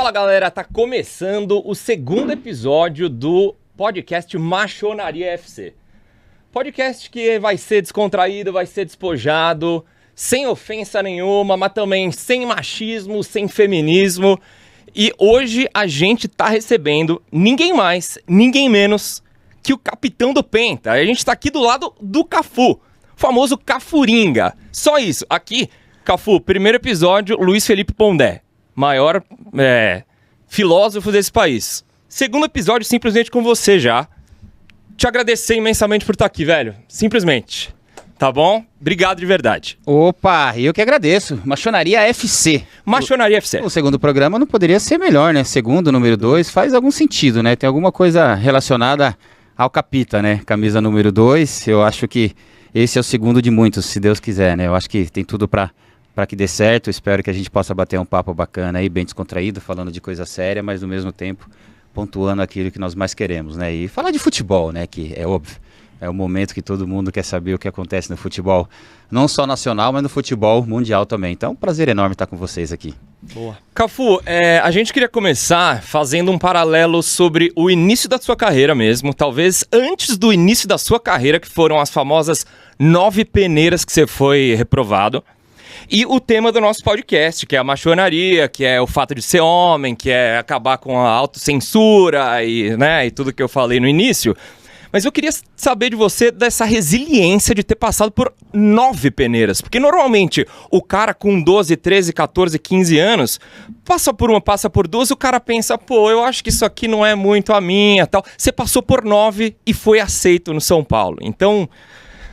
Fala galera, tá começando o segundo episódio do podcast Machonaria FC. Podcast que vai ser descontraído, vai ser despojado, sem ofensa nenhuma, mas também sem machismo, sem feminismo. E hoje a gente tá recebendo ninguém mais, ninguém menos que o capitão do Penta. A gente tá aqui do lado do Cafu, o famoso Cafuringa. Só isso, aqui, Cafu, primeiro episódio, Luiz Felipe Pondé, maior filósofo desse país. Segundo episódio, simplesmente com você já. Te agradecer imensamente por estar aqui, velho. Simplesmente. Tá bom? Obrigado de verdade. Opa, eu que agradeço. Machonaria FC. Machonaria FC. O segundo programa não poderia ser melhor, né? Segundo, número 2, faz algum sentido, né? Tem alguma coisa relacionada ao Capita, né? Camisa número 2, eu acho que esse é o segundo de muitos, se Deus quiser, né? Eu acho que tem tudo pra que dê certo. Espero que a gente possa bater um papo bacana aí, bem descontraído, falando de coisa séria, mas ao mesmo tempo pontuando aquilo que nós mais queremos, né? E falar de futebol, né? Que é óbvio. É o momento que todo mundo quer saber o que acontece no futebol, não só nacional, mas no futebol mundial também. Então, um prazer enorme estar com vocês aqui. Boa. Cafu, a gente queria começar fazendo um paralelo sobre o início da sua carreira mesmo, talvez antes do início da sua carreira, que foram as famosas 9 peneiras que você foi reprovado, e o tema do nosso podcast, que é a machonaria, que é o fato de ser homem, que é acabar com a autocensura e tudo que eu falei no início. Mas eu queria saber de você dessa resiliência de ter passado por 9 peneiras. Porque normalmente o cara com 12, 13, 14, 15 anos passa por uma, passa por duas, o cara pensa, pô, eu acho que isso aqui não é muito a minha, tal. Você passou por 9 e foi aceito no São Paulo. Então,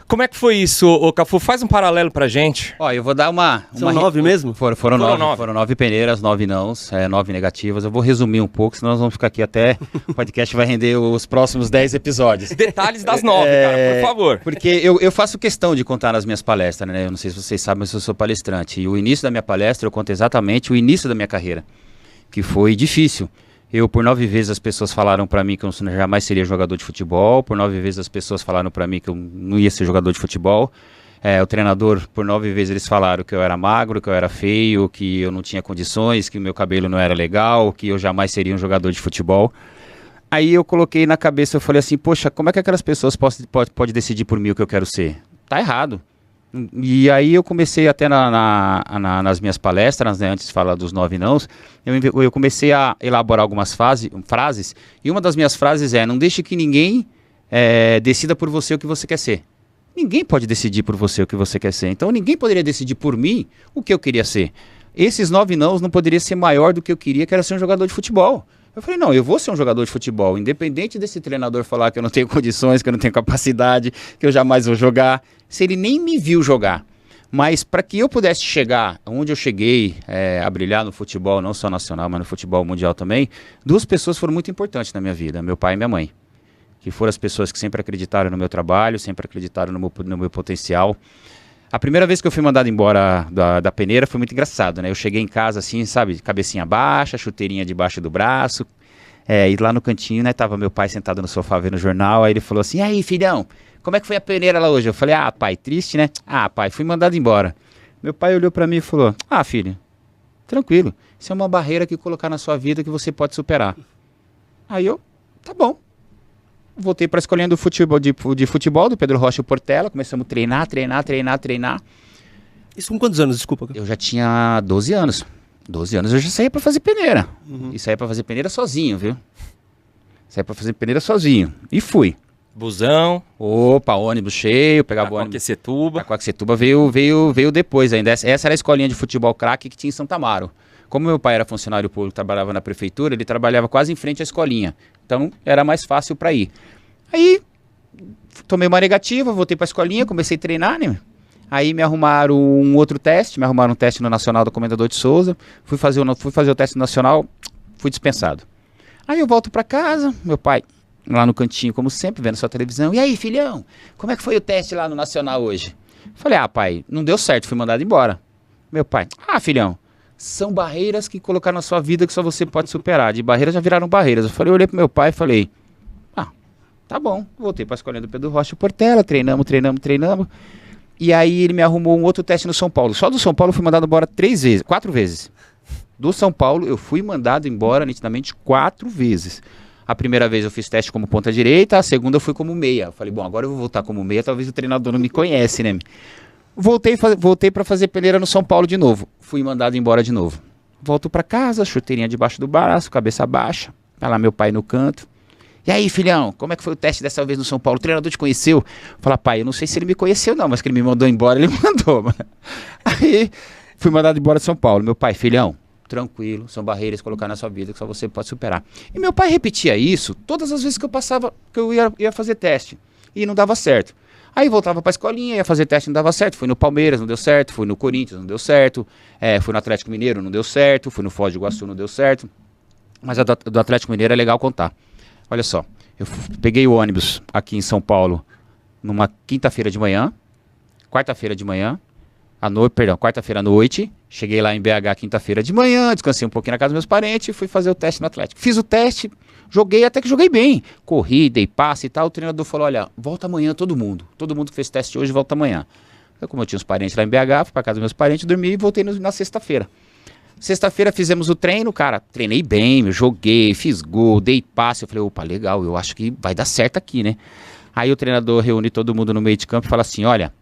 como é que foi isso, ô Cafu? Faz um paralelo pra gente. Ó, eu vou dar uma... São 9 mesmo? Foram 9. Foram 9 peneiras, 9 nãos, 9 negativas. Eu vou resumir um pouco, senão nós vamos ficar aqui até... O podcast vai render os próximos 10 episódios. Detalhes das 9, cara, por favor. Porque eu faço questão de contar nas minhas palestras, né? Eu não sei se vocês sabem, mas eu sou palestrante. E o início da minha palestra, eu conto exatamente o início da minha carreira, que foi difícil. Por 9 vezes as pessoas falaram pra mim que eu jamais seria jogador de futebol. Por 9 vezes as pessoas falaram pra mim que eu não ia ser jogador de futebol. O treinador, por 9 vezes eles falaram que eu era magro, que eu era feio, que eu não tinha condições, que o meu cabelo não era legal, que eu jamais seria um jogador de futebol. Aí eu coloquei na cabeça, eu falei assim, poxa, como é que aquelas pessoas podem decidir por mim o que eu quero ser? Tá errado. E aí eu comecei até nas minhas palestras, né, antes de falar dos 9 nãos, eu comecei a elaborar algumas frases, e uma das minhas frases é, não deixe que ninguém decida por você o que você quer ser. Ninguém pode decidir por você o que você quer ser, então ninguém poderia decidir por mim o que eu queria ser. Esses 9 nãos não poderiam ser maior do que eu queria, que era ser um jogador de futebol. Eu falei, não, eu vou ser um jogador de futebol, independente desse treinador falar que eu não tenho condições, que eu não tenho capacidade, que eu jamais vou jogar, se ele nem me viu jogar. Mas para que eu pudesse chegar onde eu cheguei, a brilhar no futebol, não só nacional, mas no futebol mundial também, 2 pessoas foram muito importantes na minha vida, meu pai e minha mãe, que foram as pessoas que sempre acreditaram no meu trabalho, sempre acreditaram no meu potencial. A primeira vez que eu fui mandado embora da peneira foi muito engraçado, né? Eu cheguei em casa assim, sabe, cabecinha baixa, chuteirinha debaixo do braço, e lá no cantinho, né, tava meu pai sentado no sofá vendo o jornal, aí ele falou assim, e aí, filhão, como é que foi a peneira lá hoje? Eu falei, pai, triste, né? Pai, fui mandado embora. Meu pai olhou pra mim e falou, filho, tranquilo, isso é uma barreira que colocar na sua vida que você pode superar. Aí eu, tá bom. Voltei para a escolinha do futebol, de futebol do Pedro Rocha e Portela, começamos a treinar. Isso com quantos anos, desculpa? Eu já tinha 12 anos. 12 anos eu já saía para fazer peneira. E saía para fazer peneira sozinho, viu? Saía para fazer peneira sozinho. E fui. Busão. Opa, ônibus cheio, pegava o ônibus. Taquaquecetuba veio depois ainda. Essa era a escolinha de futebol craque que tinha em Santa Amaro. Como meu pai era funcionário público, trabalhava na prefeitura, ele trabalhava quase em frente à escolinha. Então era mais fácil para ir. Aí tomei uma negativa, voltei para a escolinha, comecei a treinar, né? Aí me arrumaram um outro teste, um teste no Nacional do Comendador de Souza. Fui fazer o teste nacional, fui dispensado. Aí eu volto para casa, meu pai lá no cantinho, como sempre, vendo sua televisão. E aí, filhão, como é que foi o teste lá no Nacional hoje? Falei, pai, não deu certo, fui mandado embora. Meu pai, filhão, são barreiras que colocaram na sua vida que só você pode superar. De barreiras já viraram barreiras. Eu olhei pro meu pai e falei, tá bom. Voltei pra escolinha do Pedro Rocha e Portela, treinamos. E aí ele me arrumou um outro teste no São Paulo. Só do São Paulo eu fui mandado embora 4 vezes. Do São Paulo, eu fui mandado embora nitidamente 4 vezes. A primeira vez eu fiz teste como ponta direita, a segunda eu fui como meia. Eu falei, bom, agora eu vou voltar como meia, talvez o treinador não me conhece, né? Voltei para fazer peneira no São Paulo de novo. Fui mandado embora de novo. Volto para casa, chuteirinha debaixo do braço, cabeça baixa. Tá lá meu pai no canto. E aí, filhão, como é que foi o teste dessa vez no São Paulo? O treinador te conheceu? Fala, pai, eu não sei se ele me conheceu não, mas que ele me mandou embora, ele mandou. Mano. Aí, fui mandado embora de São Paulo. Meu pai, filhão, tranquilo, são barreiras que colocar na sua vida que só você pode superar. E meu pai repetia isso todas as vezes que eu passava, que eu ia fazer teste. E não dava certo. Aí voltava pra escolinha, ia fazer teste, não dava certo. Fui no Palmeiras, não deu certo. Fui no Corinthians, não deu certo. Fui no Atlético Mineiro, não deu certo. Fui no Foz do Iguaçu, não deu certo. Mas a do Atlético Mineiro é legal contar. Olha só, eu peguei o ônibus aqui em São Paulo numa quinta-feira de manhã, quarta-feira de manhã, quarta-feira à noite, cheguei lá em BH quinta-feira de manhã, descansei um pouquinho na casa dos meus parentes e fui fazer o teste no Atlético. Fiz o teste, joguei, até que joguei bem, corri, dei passe e tal, o treinador falou, olha, volta amanhã todo mundo que fez teste hoje volta amanhã. Eu, como eu tinha uns parentes lá em BH, fui pra casa dos meus parentes, dormi e voltei na sexta-feira. Sexta-feira fizemos o treino, cara, treinei bem, eu joguei, fiz gol, dei passe, eu falei, opa, legal, eu acho que vai dar certo aqui, né? Aí o treinador reúne todo mundo no meio de campo e fala assim, olha,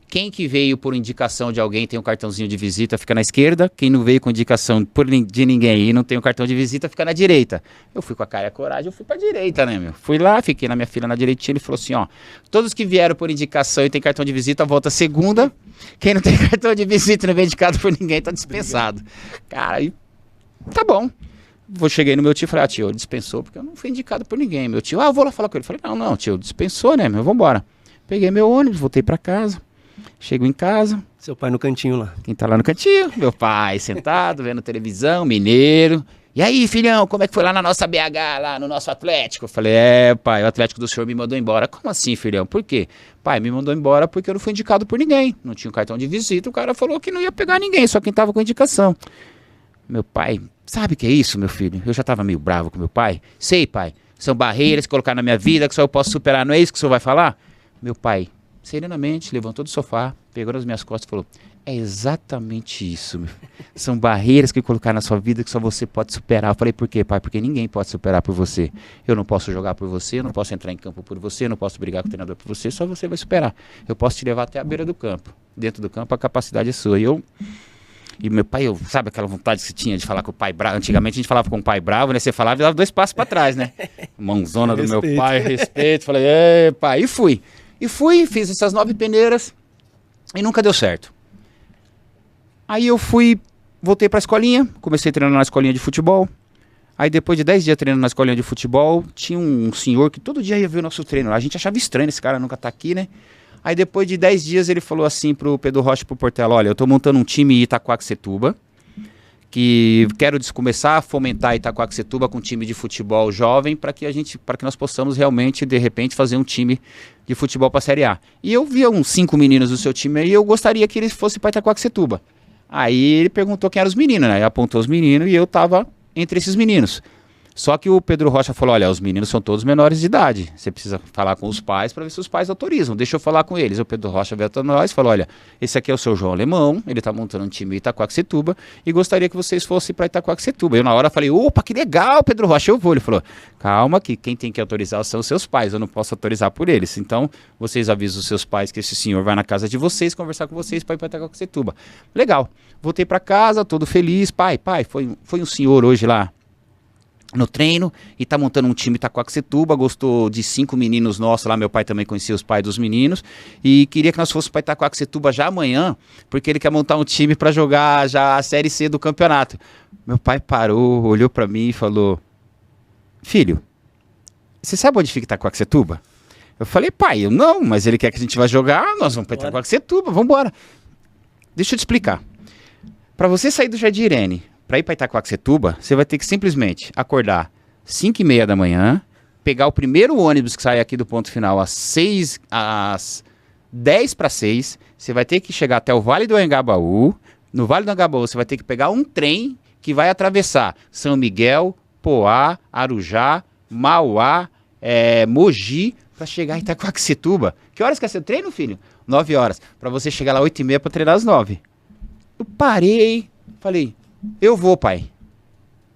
quem que veio por indicação de alguém tem um cartãozinho de visita, fica na esquerda, quem não veio com indicação de ninguém e não tem um cartão de visita, fica na direita. Eu fui com a cara e a coragem, eu fui pra direita, né, meu? Fui lá, fiquei na minha fila na direitinha, ele falou assim, ó, todos que vieram por indicação e tem cartão de visita, volta segunda. Quem não tem cartão de visita e não veio indicado por ninguém, tá dispensado. Cara, aí, tá bom. Cheguei no meu tio e falei, tio, dispensou porque eu não fui indicado por ninguém. Meu tio, eu vou lá falar com ele. Falei, não, tio, dispensou, né, meu, vambora. Peguei meu ônibus, voltei pra casa. Chego em casa. Seu pai no cantinho lá. Quem tá lá no cantinho? Meu pai sentado, vendo televisão, mineiro. E aí, filhão, como é que foi lá na nossa BH, lá no nosso Atlético? Eu falei, pai, o Atlético do senhor me mandou embora. Como assim, filhão? Por quê? Pai, me mandou embora porque eu não fui indicado por ninguém. Não tinha um cartão de visita, o cara falou que não ia pegar ninguém, só quem tava com indicação. Meu pai, sabe o que é isso, meu filho? Eu já tava meio bravo com meu pai. Sei, pai, são barreiras que colocaram na minha vida que só eu posso superar, não é isso que o senhor vai falar? Meu pai, serenamente, levantou do sofá, pegou nas minhas costas e falou, é exatamente isso, meu. São barreiras que colocaram na sua vida que só você pode superar. Eu falei, por quê, pai? Porque ninguém pode superar por você. Eu não posso jogar por você, eu não posso entrar em campo por você, eu não posso brigar com o treinador por você, só você vai superar. Eu posso te levar até a beira do campo. Dentro do campo a capacidade é sua. E meu pai, sabe aquela vontade que você tinha de falar com o pai bravo? Antigamente a gente falava com o pai bravo, né? Você falava e dava 2 passos para trás, né? Mãozona do meu pai, respeito. Falei, pai, e fui. Fiz essas 9 peneiras e nunca deu certo. Aí eu voltei pra escolinha, comecei treinando na escolinha de futebol. Aí depois de 10 dias treinando na escolinha de futebol, tinha um senhor que todo dia ia ver o nosso treino. A gente achava estranho, esse cara nunca tá aqui, né? Aí depois de 10 dias ele falou assim pro Pedro Rocha e pro Portela, olha, eu tô montando um time em Itaquaquecetuba, que quero começar a fomentar Itaquaquecetuba com um time de futebol jovem para que nós possamos realmente, de repente, fazer um time de futebol para a Série A. E eu via uns 5 meninos do seu time aí e eu gostaria que eles fossem para Itaquaquecetuba. Aí ele perguntou quem eram os meninos, né? Ele apontou os meninos e eu tava entre esses meninos. Só que o Pedro Rocha falou, olha, os meninos são todos menores de idade. Você precisa falar com os pais para ver se os pais autorizam. Deixa eu falar com eles. O Pedro Rocha veio até nós e falou, olha, esse aqui é o seu João Alemão, ele tá montando um time em Itaquaquecetuba e gostaria que vocês fossem para Itaquaquecetuba. Eu na hora falei, opa, que legal, Pedro Rocha, eu vou. Ele falou, calma que quem tem que autorizar são os seus pais, eu não posso autorizar por eles. Então, vocês avisam os seus pais que esse senhor vai na casa de vocês conversar com vocês para ir para Itaquaquecetuba. Legal. Voltei para casa, todo feliz. Pai, foi um senhor hoje lá no treino e tá montando um time Itaquaquecetuba, gostou de 5 meninos nossos lá, meu pai também conhecia os pais dos meninos e queria que nós fôssemos para Itaquaquecetuba já amanhã, porque ele quer montar um time para jogar já a Série C do campeonato. Meu pai parou, olhou para mim e falou, filho, você sabe onde fica Itaquaquecetuba? Eu falei, pai, eu não, mas ele quer que a gente vá jogar, nós vamos para Itaquaquecetuba, vamos embora. Deixa eu te explicar. Para você sair do Jardim Irene para ir para Itaquaquecetuba, você vai ter que simplesmente acordar 5h30 da manhã, pegar o primeiro ônibus que sai aqui do ponto final às 10 para 6, você vai ter que chegar até o Vale do Anhangabaú. No Vale do Anhangabaú você vai ter que pegar um trem que vai atravessar São Miguel, Poá, Arujá, Mauá, Mogi, para chegar em Itaquaquecetuba. Que horas que é seu treino, filho? 9 horas. Para você chegar lá 8h30 para treinar às 9. Eu parei, falei, Eu vou, pai.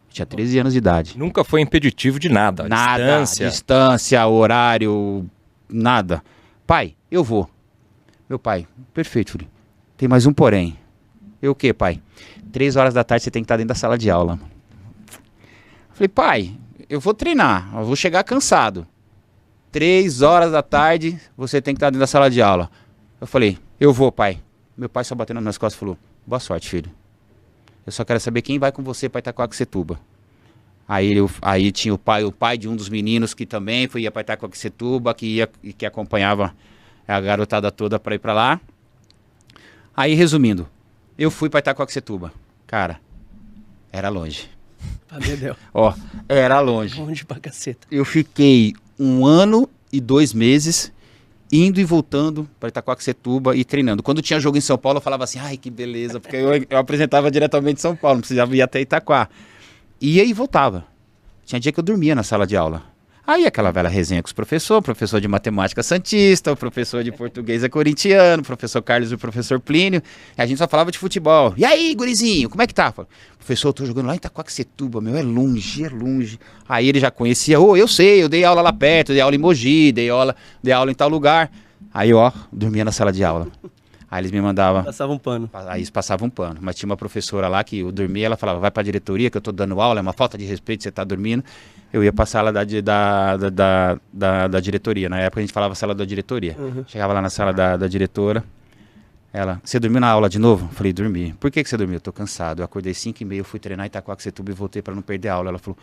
Eu tinha 13 anos de idade. Nunca foi impeditivo de nada. Nada, distância, horário, nada. Pai, eu vou. Meu pai, perfeito, filho. Tem mais um porém. Eu o quê, pai? 3 horas da tarde você tem que estar dentro da sala de aula. Falei, pai, eu vou treinar, eu vou chegar cansado. 3 horas da tarde você tem que estar dentro da sala de aula. Eu falei, eu vou, pai. Meu pai só bateu nas minhas costas e falou, boa sorte, filho. Eu só quero saber quem vai com você para Itaquaquecetuba. Aí tinha o pai de um dos meninos que também ia para Itaquaquecetuba, que acompanhava a garotada toda para ir para lá. Aí, resumindo, eu fui para Itaquaquecetuba. Cara, era longe. Ah, meu Deus. Ó, era longe. Longe pra caceta. Eu fiquei 1 ano e 2 meses indo e voltando para Itaquaquecetuba e treinando. Quando tinha jogo em São Paulo, eu falava assim, ai, que beleza, porque eu apresentava diretamente em São Paulo, não precisava ir até Itaquá. Ia e voltava. Tinha dia que eu dormia na sala de aula. Aí aquela velha resenha com os professores, professor de matemática santista, o professor de português é corintiano, o professor Carlos e o professor Plínio, e a gente só falava de futebol. E aí, gurizinho, como é que tá? Professor, eu tô jogando lá em Itaquaquecetuba, meu, é longe, é longe. Aí ele já conhecia, eu sei, eu dei aula lá perto, dei aula em Mogi, dei aula em tal lugar. Aí, dormia na sala de aula. Aí eles me mandavam... Passava um pano. Aí eles passavam um pano. Mas tinha uma professora lá que eu dormia, ela falava, vai pra diretoria que eu tô dando aula, é uma falta de respeito, você tá dormindo. Eu ia pra sala da diretoria. Na época a gente falava sala da diretoria. Uhum. Chegava lá na sala da diretora. Ela, você dormiu na aula de novo? Eu falei, dormi. Por que você dormiu? Eu tô cansado. Eu acordei 5h30, fui treinar em Itaquaquecetuba e voltei pra não perder a aula. Ela falou,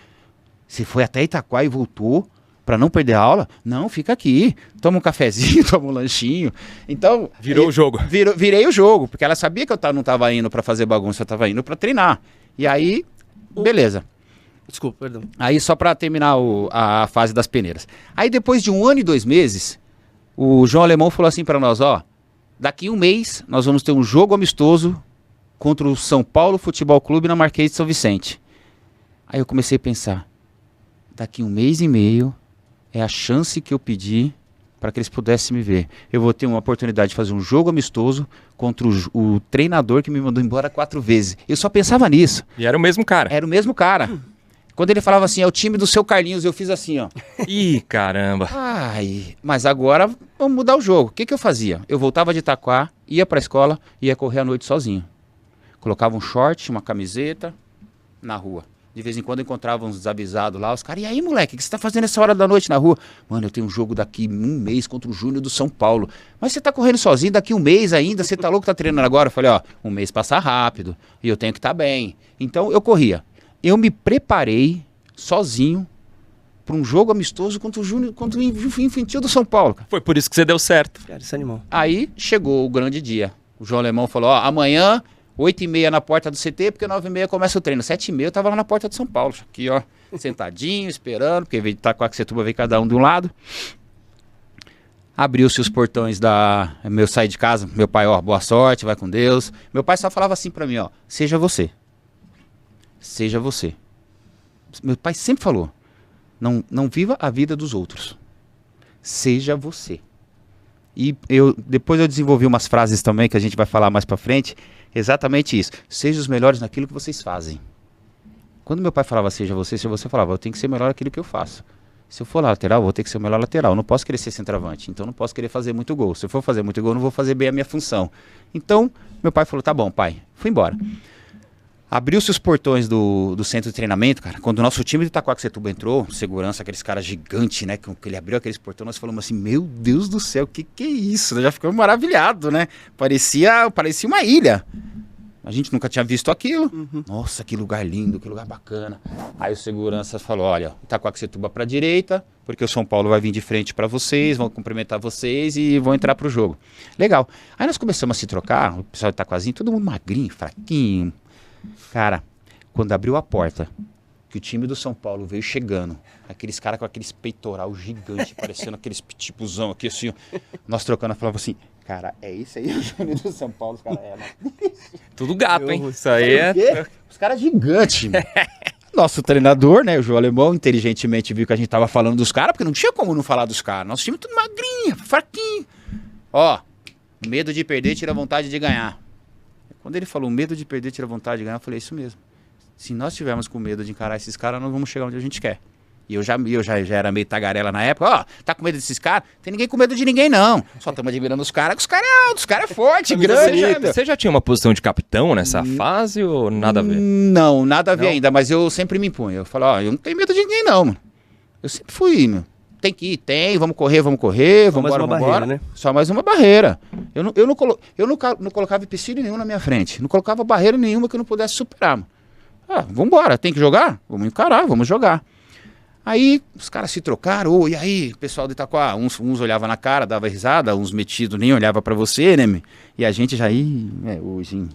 você foi até Itaquá e voltou pra não perder a aula? Não, fica aqui. Toma um cafezinho, toma um lanchinho. Então... Virou o jogo. Virei o jogo, porque ela sabia que eu não tava indo pra fazer bagunça, eu tava indo pra treinar. E aí, beleza. Desculpa, perdão. Aí só pra terminar a fase das peneiras. Aí depois de 1 ano e 2 meses, o João Alemão falou assim pra nós, daqui 1 mês nós vamos ter um jogo amistoso contra o São Paulo Futebol Clube na Marquês de São Vicente. Aí eu comecei a pensar, daqui 1 mês e meio é a chance que eu pedi para que eles pudessem me ver. Eu vou ter uma oportunidade de fazer um jogo amistoso contra o treinador que me mandou embora 4 vezes. Eu só pensava nisso. E era o mesmo cara. Era o mesmo cara. Quando ele falava assim, é o time do seu Carlinhos, eu fiz assim, Ih, caramba. Ai, mas agora vamos mudar o jogo. O que eu fazia? Eu voltava de Itaquá, ia pra escola, ia correr à noite sozinho. Colocava um short, uma camiseta, na rua. De vez em quando eu encontrava uns desavisados lá, os caras, e aí, moleque, o que você tá fazendo essa hora da noite na rua? Mano, eu tenho um jogo daqui 1 mês contra o Júnior do São Paulo. Mas você tá correndo sozinho daqui 1 mês ainda? Você tá louco, tá treinando agora? Eu falei, 1 mês passa rápido e eu tenho que estar bem. Então eu corria. Eu me preparei sozinho para um jogo amistoso contra o Júnior, contra o Infantil do São Paulo. Cara. Foi por isso que você deu certo. Cara, esse animal. Aí chegou o grande dia. O João Alemão falou, amanhã, 8h30 na porta do CT, porque 9h30 começa o treino. 7h30 eu tava lá na porta de São Paulo. Aqui, sentadinho, esperando, porque veio de Itaquaquecetuba, veio cada um de um lado. Abriu-se os portões meu sair de casa. Meu pai, boa sorte, vai com Deus. Meu pai só falava assim para mim, seja você. Seja você. Meu pai sempre falou, não viva a vida dos outros. Seja você. E depois eu desenvolvi umas frases também que a gente vai falar mais pra frente. Exatamente isso. Seja os melhores naquilo que vocês fazem. Quando meu pai falava seja você, falava, eu tenho que ser melhor naquilo que eu faço. Se eu for lateral, eu vou ter que ser o melhor lateral. Eu não posso querer ser centroavante. Então eu não posso querer fazer muito gol. Se eu for fazer muito gol, eu não vou fazer bem a minha função. Então, meu pai falou, tá bom, pai. Fui embora. Abriu-se os portões do centro de treinamento, cara. Quando o nosso time de Itaquaquecetuba entrou, segurança, aqueles caras gigantes, né? Que ele abriu aqueles portões, nós falamos assim, meu Deus do céu, que é isso? Nós já ficamos maravilhados, né? Parecia uma ilha. A gente nunca tinha visto aquilo. Uhum. Nossa, que lugar lindo, que lugar bacana. Aí o segurança falou, olha, Itaquaquecetuba pra direita, porque o São Paulo vai vir de frente pra vocês, vão cumprimentar vocês e vão entrar pro jogo. Legal. Aí nós começamos a se trocar, o pessoal de Itaquazinho, todo mundo magrinho, fraquinho. Cara, quando abriu a porta, que o time do São Paulo veio chegando, aqueles caras com aqueles peitoral gigante, parecendo aqueles pitibuzão aqui assim, nós trocando, falava assim, cara, é isso aí o time do São Paulo, os caras Tudo gato, hein? Isso aí os caras gigantes, mano. Nosso treinador, né, o João Alemão, inteligentemente viu que a gente tava falando dos caras, porque não tinha como não falar dos caras. Nosso time tudo magrinho, fraquinho. Medo de perder tira vontade de ganhar. Quando ele falou medo de perder tira vontade de ganhar, eu falei, isso mesmo. Se nós tivermos com medo de encarar esses caras, nós vamos chegar onde a gente quer. E eu já era meio tagarela na época. Ó, tá com medo desses caras? Tem ninguém com medo de ninguém, não. Só estamos admirando os caras, que os caras é alto, os caras é forte, grande. Você já tinha uma posição de capitão nessa fase ou nada a ver? Não, nada a ver Não? ainda, mas eu sempre me impunho. Eu falo, ó, eu não tenho medo de ninguém, não, mano. Eu sempre fui, meu. Tem que ir, vamos correr, vamos mais uma barreira, né? Só mais uma barreira. Eu não colocava empecilho nenhum na minha frente. Não colocava barreira nenhuma que eu não pudesse superar, mano. Ah, vambora, tem que jogar? Vamos encarar, vamos jogar. Aí os caras se trocaram, e aí, pessoal do Itaquá, uns olhavam na cara, dava risada, uns metidos nem olhava pra você, né, meu? E a gente já, hoje,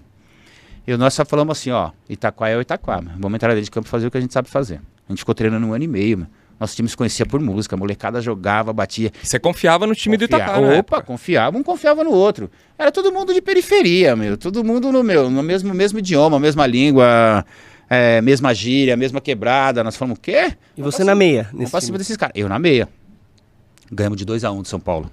nós só falamos assim, ó, Itaquá é o Itaquá, mano. Vamos entrar dentro de campo e fazer o que a gente sabe fazer. A gente ficou treinando 1 ano e meio, mano. Nosso time se conhecia por música, a molecada jogava, batia. Você confiava no time do Itaquá, né? Opa, confiava, um confiava no outro. Era todo mundo de periferia, meu. Todo mundo no mesmo idioma, mesma língua, mesma gíria, mesma quebrada. Nós falamos, o quê? E você na meia? Vamos pra cima desses caras. Eu na meia. Ganhamos de 2-1 de São Paulo.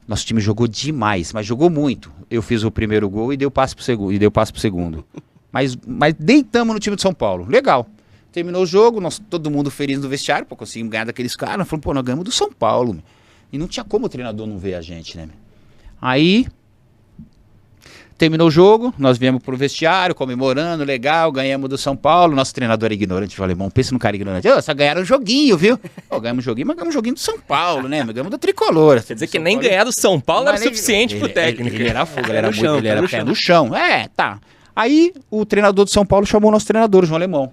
Nosso time jogou demais, mas jogou muito. Eu fiz o primeiro gol e dei o passe pro segundo. Mas deitamos no time de São Paulo. Legal. Terminou o jogo, todo mundo feliz no vestiário, pô, conseguimos ganhar daqueles caras. Nós falamos, pô, nós ganhamos do São Paulo. Meu. E não tinha como o treinador não ver a gente, né? Meu. Aí, terminou o jogo, nós viemos pro vestiário, comemorando, legal, ganhamos do São Paulo. Nosso treinador é ignorante, o alemão, pensa no cara ignorante. Só ganharam um joguinho, viu? Ganhamos um joguinho, mas ganhamos um joguinho do São Paulo, né? Ganhamos do Tricolor. Quer dizer que nem ganhar do São Paulo era suficiente pro técnico. Ele era fogo, ele era pé no chão. Tá. Aí, o treinador do São Paulo chamou o nosso treinador, o João Alemão.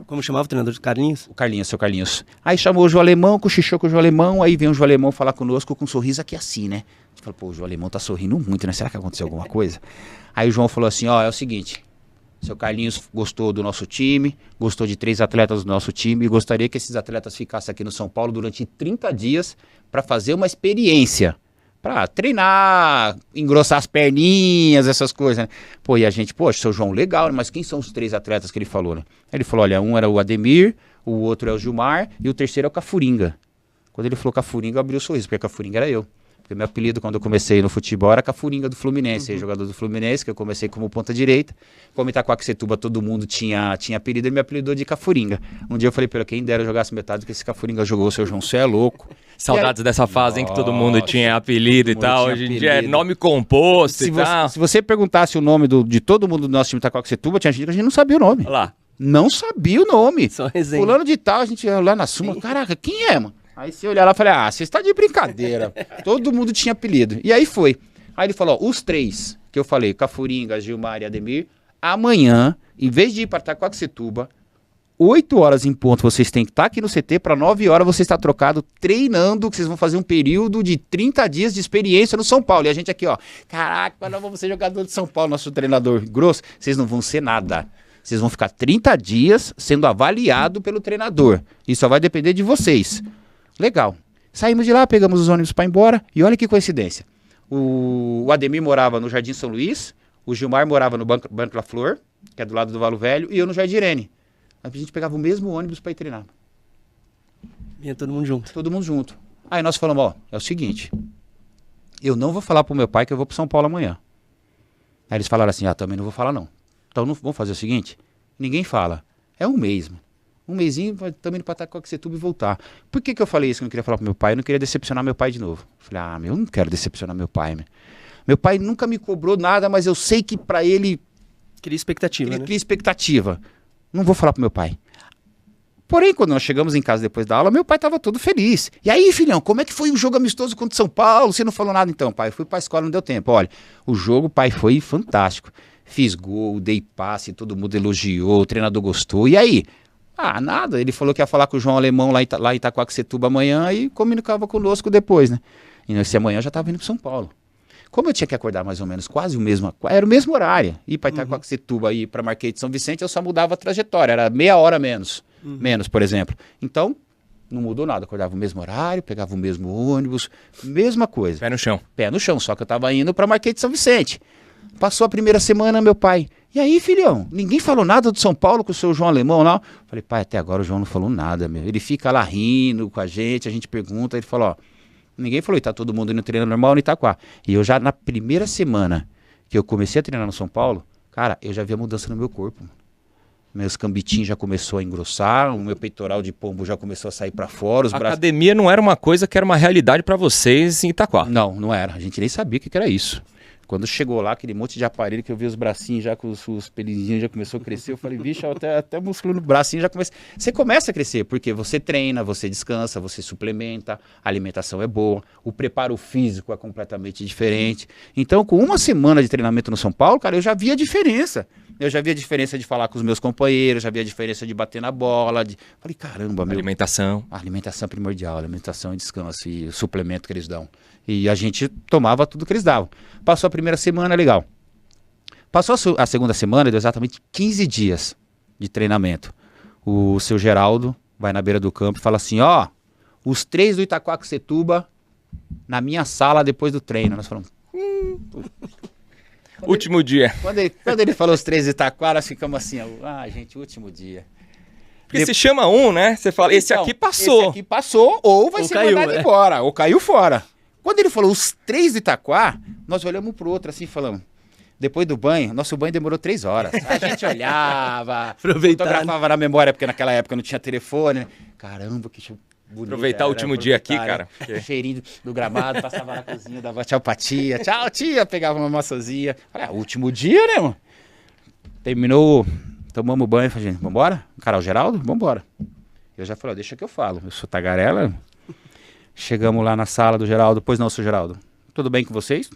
Como chamava o treinador de Carlinhos? O Carlinhos, seu Carlinhos. Aí chamou o João Alemão, cochichou com o João Alemão, aí vem o João Alemão falar conosco com um sorriso aqui assim, né? A gente falou, pô, o João Alemão tá sorrindo muito, né? Será que aconteceu alguma coisa? Aí o João falou assim, ó, é o seguinte, seu Carlinhos gostou do nosso time, gostou de 3 atletas do nosso time e gostaria que esses atletas ficassem aqui no São Paulo durante 30 dias para fazer uma experiência. Pra treinar, engrossar as perninhas, essas coisas, né? Pô, e a gente, poxa, seu João, legal, né? Mas quem são os 3 atletas que ele falou, né? Ele falou, olha, um era o Ademir, o outro é o Gilmar e o terceiro é o Cafuringa. Quando ele falou Cafuringa, eu abri o sorriso, porque Cafuringa era eu. Porque meu apelido, quando eu comecei no futebol, era Cafuringa do Fluminense, jogador do Fluminense, que eu comecei como ponta direita. Como Itaquaquecetuba, todo mundo tinha apelido, ele me apelidou de Cafuringa. Um dia eu falei, pelo quem dera jogasse metade do que esse Cafuringa jogou, seu João, você é louco. Saudades dessa fase em que todo mundo tinha apelido e tal. tinha Hoje em dia é apelido. nome composto e tal. Se você perguntasse o nome de todo mundo do nosso time Itaquaquecetuba, tinha gente que a gente não sabia o nome. Olha lá. Não sabia o nome. Só resenha. Fulano de tal, a gente ia lá na Suma, caraca, quem é, mano? Aí você olhar lá e falei, você está de brincadeira. Todo mundo tinha apelido. E aí foi. Aí ele falou, os 3 que eu falei, Cafuringa, Gilmar e Ademir, amanhã, em vez de ir para Itaquaquecetuba, 8 horas em ponto vocês têm que estar aqui no CT, para 9 horas você está trocado, treinando, que vocês vão fazer um período de 30 dias de experiência no São Paulo. E a gente aqui, ó, caraca, nós vamos ser jogador de São Paulo, nosso treinador grosso. Vocês não vão ser nada. Vocês vão ficar 30 dias sendo avaliado pelo treinador. Isso só vai depender de vocês. Legal. Saímos de lá, pegamos os ônibus para ir embora e olha que coincidência. O Ademir morava no Jardim São Luís, o Gilmar morava no Banco La Flor, que é do lado do Valo Velho, e eu no Jardim Irene. A gente pegava o mesmo ônibus para ir treinar. Vinha todo mundo junto. Todo mundo junto. Aí nós falamos, ó, é o seguinte, eu não vou falar pro meu pai que eu vou pro São Paulo amanhã. Aí eles falaram assim, também não vou falar não. Então vamos fazer o seguinte, ninguém fala, é um mês, mano. Um mesinho, também para Itaquaquecetuba e voltar. Por que eu falei isso que eu não queria falar pro meu pai? Eu não queria decepcionar meu pai de novo. Eu falei, eu não quero decepcionar meu pai, meu. Meu pai nunca me cobrou nada, mas eu sei que para ele... Cria expectativa, Ele né? cria expectativa. Não vou falar pro meu pai. Porém, quando nós chegamos em casa depois da aula, meu pai estava todo feliz. E aí, filhão, como é que foi o jogo amistoso contra o São Paulo? Você não falou nada então, pai? Eu fui pra escola, não deu tempo. Olha, o jogo, pai, foi fantástico. Fiz gol, dei passe, todo mundo elogiou, o treinador gostou. E aí? Nada. Ele falou que ia falar com o João Alemão lá em Itaquaquecetuba amanhã e comunicava conosco depois, né? E esse amanhã eu já estava indo pro São Paulo. Como eu tinha que acordar mais ou menos quase o mesmo, era o mesmo horário. Ir para Itaquaquecetuba e ir para Marquês de São Vicente, eu só mudava a trajetória, era meia hora menos, por exemplo. Então, não mudou nada, acordava o mesmo horário, pegava o mesmo ônibus, mesma coisa. Pé no chão. Pé no chão, só que eu estava indo para Marquês de São Vicente. Passou a primeira semana, meu pai, e aí, filhão, ninguém falou nada do São Paulo com o seu João Alemão lá? Falei, pai, até agora o João não falou nada, meu. Ele fica lá rindo com a gente pergunta, ele falou, ninguém falou, e tá todo mundo indo treinar normal no Itaquá. E eu já, na primeira semana que eu comecei a treinar no São Paulo, cara, eu já vi a mudança no meu corpo. Meus cambitinhos já começou a engrossar, o meu peitoral de pombo já começou a sair para fora, os A braços... academia não era uma coisa que era uma realidade pra vocês em Itaquá. Não era. A gente nem sabia o que era isso. Quando chegou lá, aquele monte de aparelho que eu vi os bracinhos já com os pelinhos já começou a crescer, eu falei, bicho, até músculo no bracinho já começa. Você começa a crescer, porque você treina, você descansa, você suplementa, a alimentação é boa, o preparo físico é completamente diferente. Então, com uma semana de treinamento no São Paulo, cara, eu já via a diferença. Eu já via a diferença de falar com os meus companheiros, já via a diferença de bater na bola. Falei, caramba, meu... Alimentação. A alimentação é primordial, alimentação e descanso e o suplemento que eles dão. E a gente tomava tudo que eles davam. Passou a primeira semana, legal. Passou a segunda semana, deu exatamente 15 dias de treinamento. O seu Geraldo vai na beira do campo e fala assim, ó, os 3 do Itaquaquecetuba na minha sala depois do treino. Nós falamos... Último dia. Quando ele falou os 3 do Itaquá, nós ficamos assim, gente, último dia. Porque se chama um, né? Você fala, esse Então, aqui passou. Esse aqui passou ou vai ser caiu, mandado né? embora, ou caiu fora. Quando ele falou os 3 do Itaquá, nós olhamos pro outro assim e falamos, depois do banho, nosso banho demorou 3 horas. A gente olhava, Aproveitar, fotografava na memória, porque naquela época não tinha telefone, né? Caramba, que bonito. Aproveitar o último dia aqui, cara. Né? Cheirinho do gramado, passava na cozinha, dava tchau pra tia. Tchau, tia, pegava uma maçãzinha. Falei, último dia, né, mano? Terminou, tomamos banho, falei, gente, vambora? Carol Geraldo, vambora. Eu já falei, deixa que eu falo, eu sou tagarela. Chegamos lá na sala do Geraldo, pois não, seu Geraldo, tudo bem com vocês?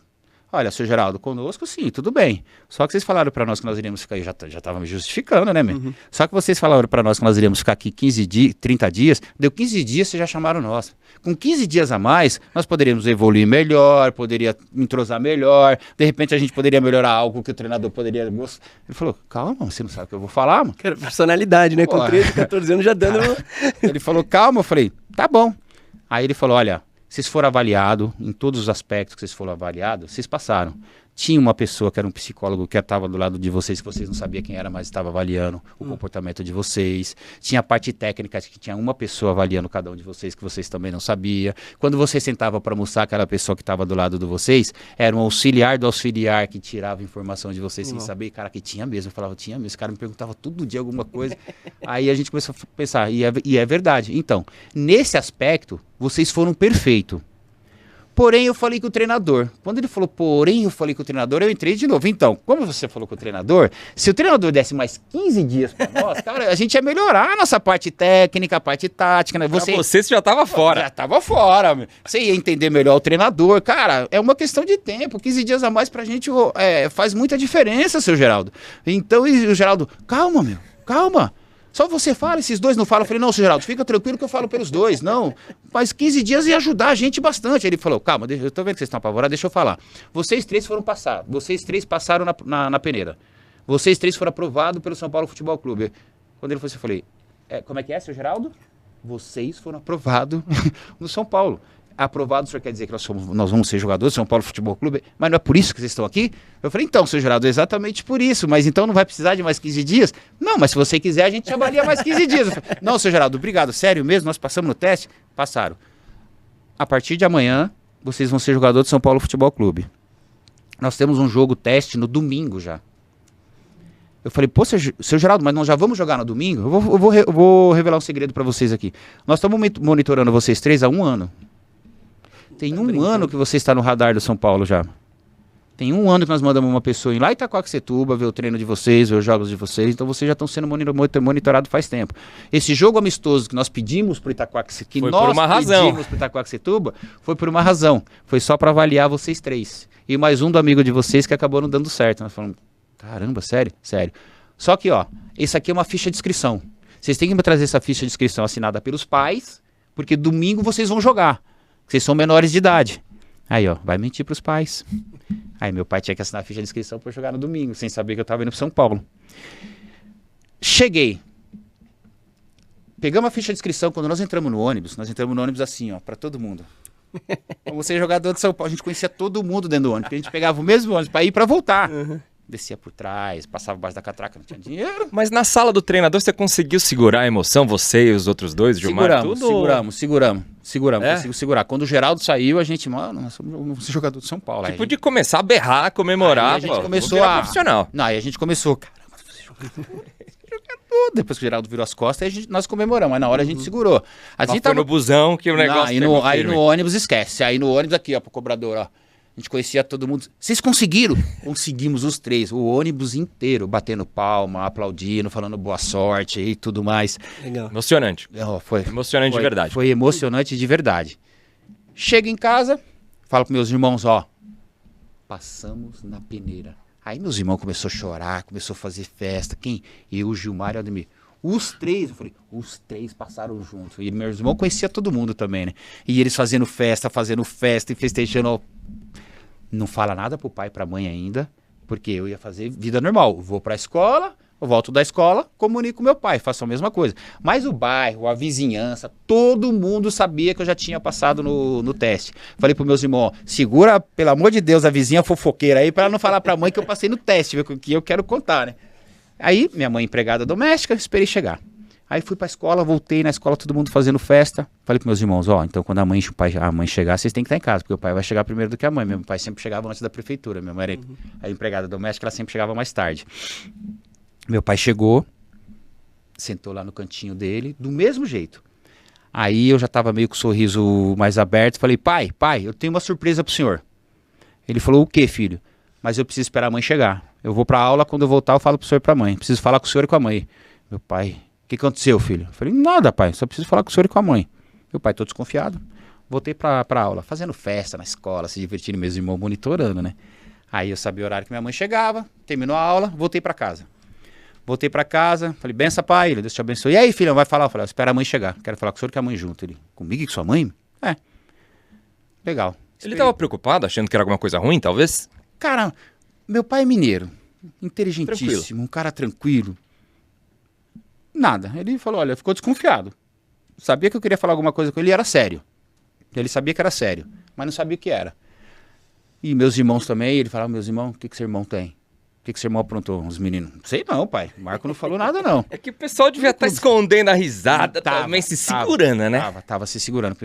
Olha, seu Geraldo, conosco sim, tudo bem. Só que vocês falaram pra nós que nós iríamos ficar, já tava me justificando, né, meu? Uhum. Só que vocês falaram pra nós que nós iríamos ficar aqui 15 dias, 30 dias, deu 15 dias, vocês já chamaram nós. Com 15 dias a mais, nós poderíamos evoluir melhor, poderia entrosar melhor, de repente a gente poderia melhorar algo que o treinador poderia gostar. Ele falou, calma, você não sabe o que eu vou falar, mano. Cara, personalidade, né? Com Pô. 13, 14 anos já dando... Ele falou, calma, eu falei, tá bom. Aí ele falou, olha, vocês foram avaliados, em todos os aspectos que vocês foram avaliados, vocês passaram. Tinha uma pessoa que era um psicólogo que estava do lado de vocês, que vocês não sabiam quem era, mas estava avaliando o comportamento de vocês. Tinha a parte técnica, que tinha uma pessoa avaliando cada um de vocês, que vocês também não sabiam. Quando você sentava para almoçar, aquela pessoa que estava do lado de vocês, era um auxiliar do auxiliar que tirava informação de vocês sem saber. Cara, que tinha mesmo. Eu falava, tinha mesmo. Esse cara me perguntava todo dia alguma coisa. Aí a gente começou a pensar, e é verdade. Então, nesse aspecto, vocês foram perfeitos. Porém, eu falei com o treinador. Quando ele falou, porém, eu falei com o treinador, eu entrei de novo. Então, como você falou com o treinador, se o treinador desse mais 15 dias pra nós, cara, a gente ia melhorar a nossa parte técnica, a parte tática, né? Você já tava fora. Já tava fora. Meu. Você ia entender melhor o treinador. Cara, é uma questão de tempo. 15 dias a mais pra gente faz muita diferença, seu Geraldo. Então, e o Geraldo, calma, meu, calma. Só você fala, esses dois não falam. Eu falei, não, seu Geraldo, fica tranquilo que eu falo pelos dois. Não, mas 15 dias ia ajudar a gente bastante. Aí ele falou, calma, eu tô vendo que vocês estão apavorados, deixa eu falar. Vocês 3 foram passar, vocês 3 passaram na peneira. Vocês 3 foram aprovados pelo São Paulo Futebol Clube. Quando ele foi, eu falei, como é que é, seu Geraldo? Vocês foram aprovados no São Paulo. Aprovado, o senhor quer dizer que nós vamos ser jogadores do São Paulo Futebol Clube, mas não é por isso que vocês estão aqui? Eu falei, então, seu Geraldo, é exatamente por isso, mas então não vai precisar de mais 15 dias? Não, mas se você quiser, a gente avalia mais 15 dias. Eu falei, não, seu Geraldo, obrigado, sério mesmo, nós passamos no teste? Passaram. A partir de amanhã, vocês vão ser jogadores do São Paulo Futebol Clube. Nós temos um jogo teste no domingo já. Eu falei, pô, seu Geraldo, mas nós já vamos jogar no domingo? Eu vou revelar um segredo pra vocês aqui. Nós estamos monitorando vocês 3 há 1 ano. Tem um ano que você está no radar do São Paulo já. Tem 1 ano que nós mandamos uma pessoa ir lá em Itaquaquecetuba ver o treino de vocês, ver os jogos de vocês. Então vocês já estão sendo monitorados faz tempo. Esse jogo amistoso que nós pedimos para o Itaquaquecetuba, foi por uma razão. Foi só para avaliar vocês 3. E mais um do amigo de vocês que acabou não dando certo. Nós falamos, caramba, sério? Sério. Só que, ó, esse aqui é uma ficha de inscrição. Vocês têm que me trazer essa ficha de inscrição assinada pelos pais, porque domingo vocês vão jogar. Vocês são menores de idade. Aí, ó, vai mentir pros pais. Aí meu pai tinha que assinar a ficha de inscrição para jogar no domingo, sem saber que eu tava indo pro São Paulo. Cheguei. Pegamos a ficha de inscrição, quando nós entramos no ônibus assim, ó, pra todo mundo. Como ser jogador de São Paulo, a gente conhecia todo mundo dentro do ônibus, porque a gente pegava o mesmo ônibus pra ir e pra voltar. Uhum. Descia por trás, passava embaixo da catraca, não tinha dinheiro. Mas na sala do treinador você conseguiu segurar a emoção, você e os outros dois, Gilmar? Seguramos, consigo segurar. Quando o Geraldo saiu, a gente, mano, nós somos jogador de São Paulo. Tipo de começar a berrar, comemorar, aí a gente começou profissional. Não, aí a gente começou, caramba, você é jogador. Depois que o Geraldo virou as costas, nós comemoramos. Mas na hora a gente segurou. A gente Foi no busão que o negócio aí no ônibus, esquece. Aí no ônibus aqui, ó, pro cobrador, ó. A gente conhecia todo mundo. Vocês conseguiram? Conseguimos os 3. O ônibus inteiro, batendo palma, aplaudindo, falando boa sorte e tudo mais. Legal. Emocionante. Foi Emocionante de verdade. Foi emocionante de verdade. Chego em casa, falo pros meus irmãos, ó. Passamos na peneira. Aí meus irmãos começaram a chorar, começou a fazer festa. Quem? Eu, o Gilmar e o Ademir. Os 3, eu falei, os 3 passaram junto. E meus irmãos conheciam todo mundo também, né? E eles fazendo festa e festejando. Ó. Não fala nada pro pai e pra mãe ainda, porque eu ia fazer vida normal. Vou pra escola, eu volto da escola, comunico com meu pai, faço a mesma coisa. Mas o bairro, a vizinhança, todo mundo sabia que eu já tinha passado no teste. Falei pros meus irmãos, ó, segura, pelo amor de Deus, a vizinha fofoqueira aí, pra ela não falar pra mãe que eu passei no teste, que eu quero contar, né? Aí, minha mãe empregada doméstica, esperei chegar. Aí fui pra escola, voltei na escola, todo mundo fazendo festa. Falei pros meus irmãos, ó, então quando a mãe chegar, vocês têm que estar em casa, porque o pai vai chegar primeiro do que a mãe. Meu pai sempre chegava antes da prefeitura, minha mãe era a empregada doméstica, ela sempre chegava mais tarde. Meu pai chegou, sentou lá no cantinho dele, do mesmo jeito. Aí eu já tava meio com o sorriso mais aberto, falei, pai, eu tenho uma surpresa pro senhor. Ele falou, o quê, filho? Mas eu preciso esperar a mãe chegar. Eu vou pra aula, quando eu voltar eu falo pro senhor e pra mãe. Preciso falar com o senhor e com a mãe. Meu pai... O que aconteceu, filho? Eu falei, nada, pai, só preciso falar com o senhor e com a mãe. Meu pai, todo desconfiado. Voltei pra aula, fazendo festa na escola, se divertindo, meus irmãos monitorando, né? Aí eu sabia o horário que minha mãe chegava, terminou a aula, voltei pra casa. Voltei pra casa, falei, benção, pai, ele, Deus te abençoe. E aí, filhão, vai falar? Eu falei, espera a mãe chegar, quero falar com o senhor e com a mãe junto. Ele, comigo e com sua mãe? É. Legal. Ele tava preocupado, achando que era alguma coisa ruim, talvez? Cara, meu pai é mineiro, inteligentíssimo, Tranquilo. um cara tranquilo. Nada. Ele falou, olha, ficou desconfiado. Sabia que eu queria falar alguma coisa com ele e era sério. Ele sabia que era sério, mas não sabia o que era. E meus irmãos também, ele falava, meus irmãos, o que seu irmão tem? O que seu irmão aprontou? Os meninos, não sei não, pai. O Marco não falou nada, não. É que o pessoal devia estar escondendo a risada, também se segurando, né? Tava se segurando.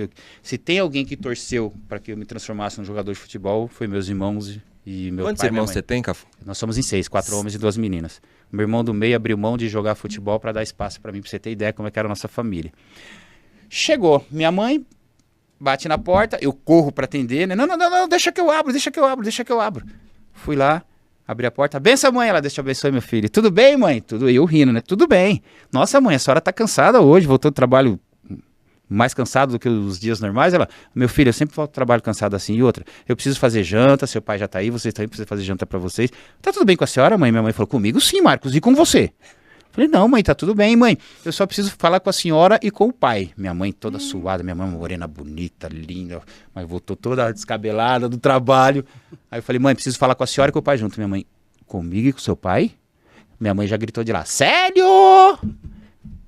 Se tem alguém que torceu para que eu me transformasse num jogador de futebol, foi meus irmãos e meu Quantos pai e minha irmãos mãe. você tem, Cafu? Nós somos em 6, 4 homens e 2 meninas. Meu irmão do meio abriu mão de jogar futebol para dar espaço para mim, pra você ter ideia como é que era a nossa família. Chegou, minha mãe bate na porta, eu corro para atender, né? Não, deixa que eu abro. Fui lá, abri a porta, benção, mãe, ela, Deus te abençoe, meu filho. Tudo bem, mãe? Tudo, eu rindo, né? Tudo bem. Nossa, mãe, a senhora tá cansada hoje, voltou do trabalho mais cansado do que os dias normais. Ela, meu filho, eu sempre volto do trabalho cansado assim. E outra, eu preciso fazer janta, seu pai já tá aí, vocês também precisam fazer janta para vocês. Tá tudo bem com a senhora, mãe? Minha mãe falou, comigo sim, Marcos, e com você? Falei, não, mãe, tá tudo bem, mãe. Eu só preciso falar com a senhora e com o pai. Minha mãe toda suada, minha mãe morena, bonita, linda, mas voltou toda descabelada do trabalho. Aí eu falei, mãe, preciso falar com a senhora e com o pai junto. Minha mãe, comigo e com o seu pai? Minha mãe já gritou de lá, sério?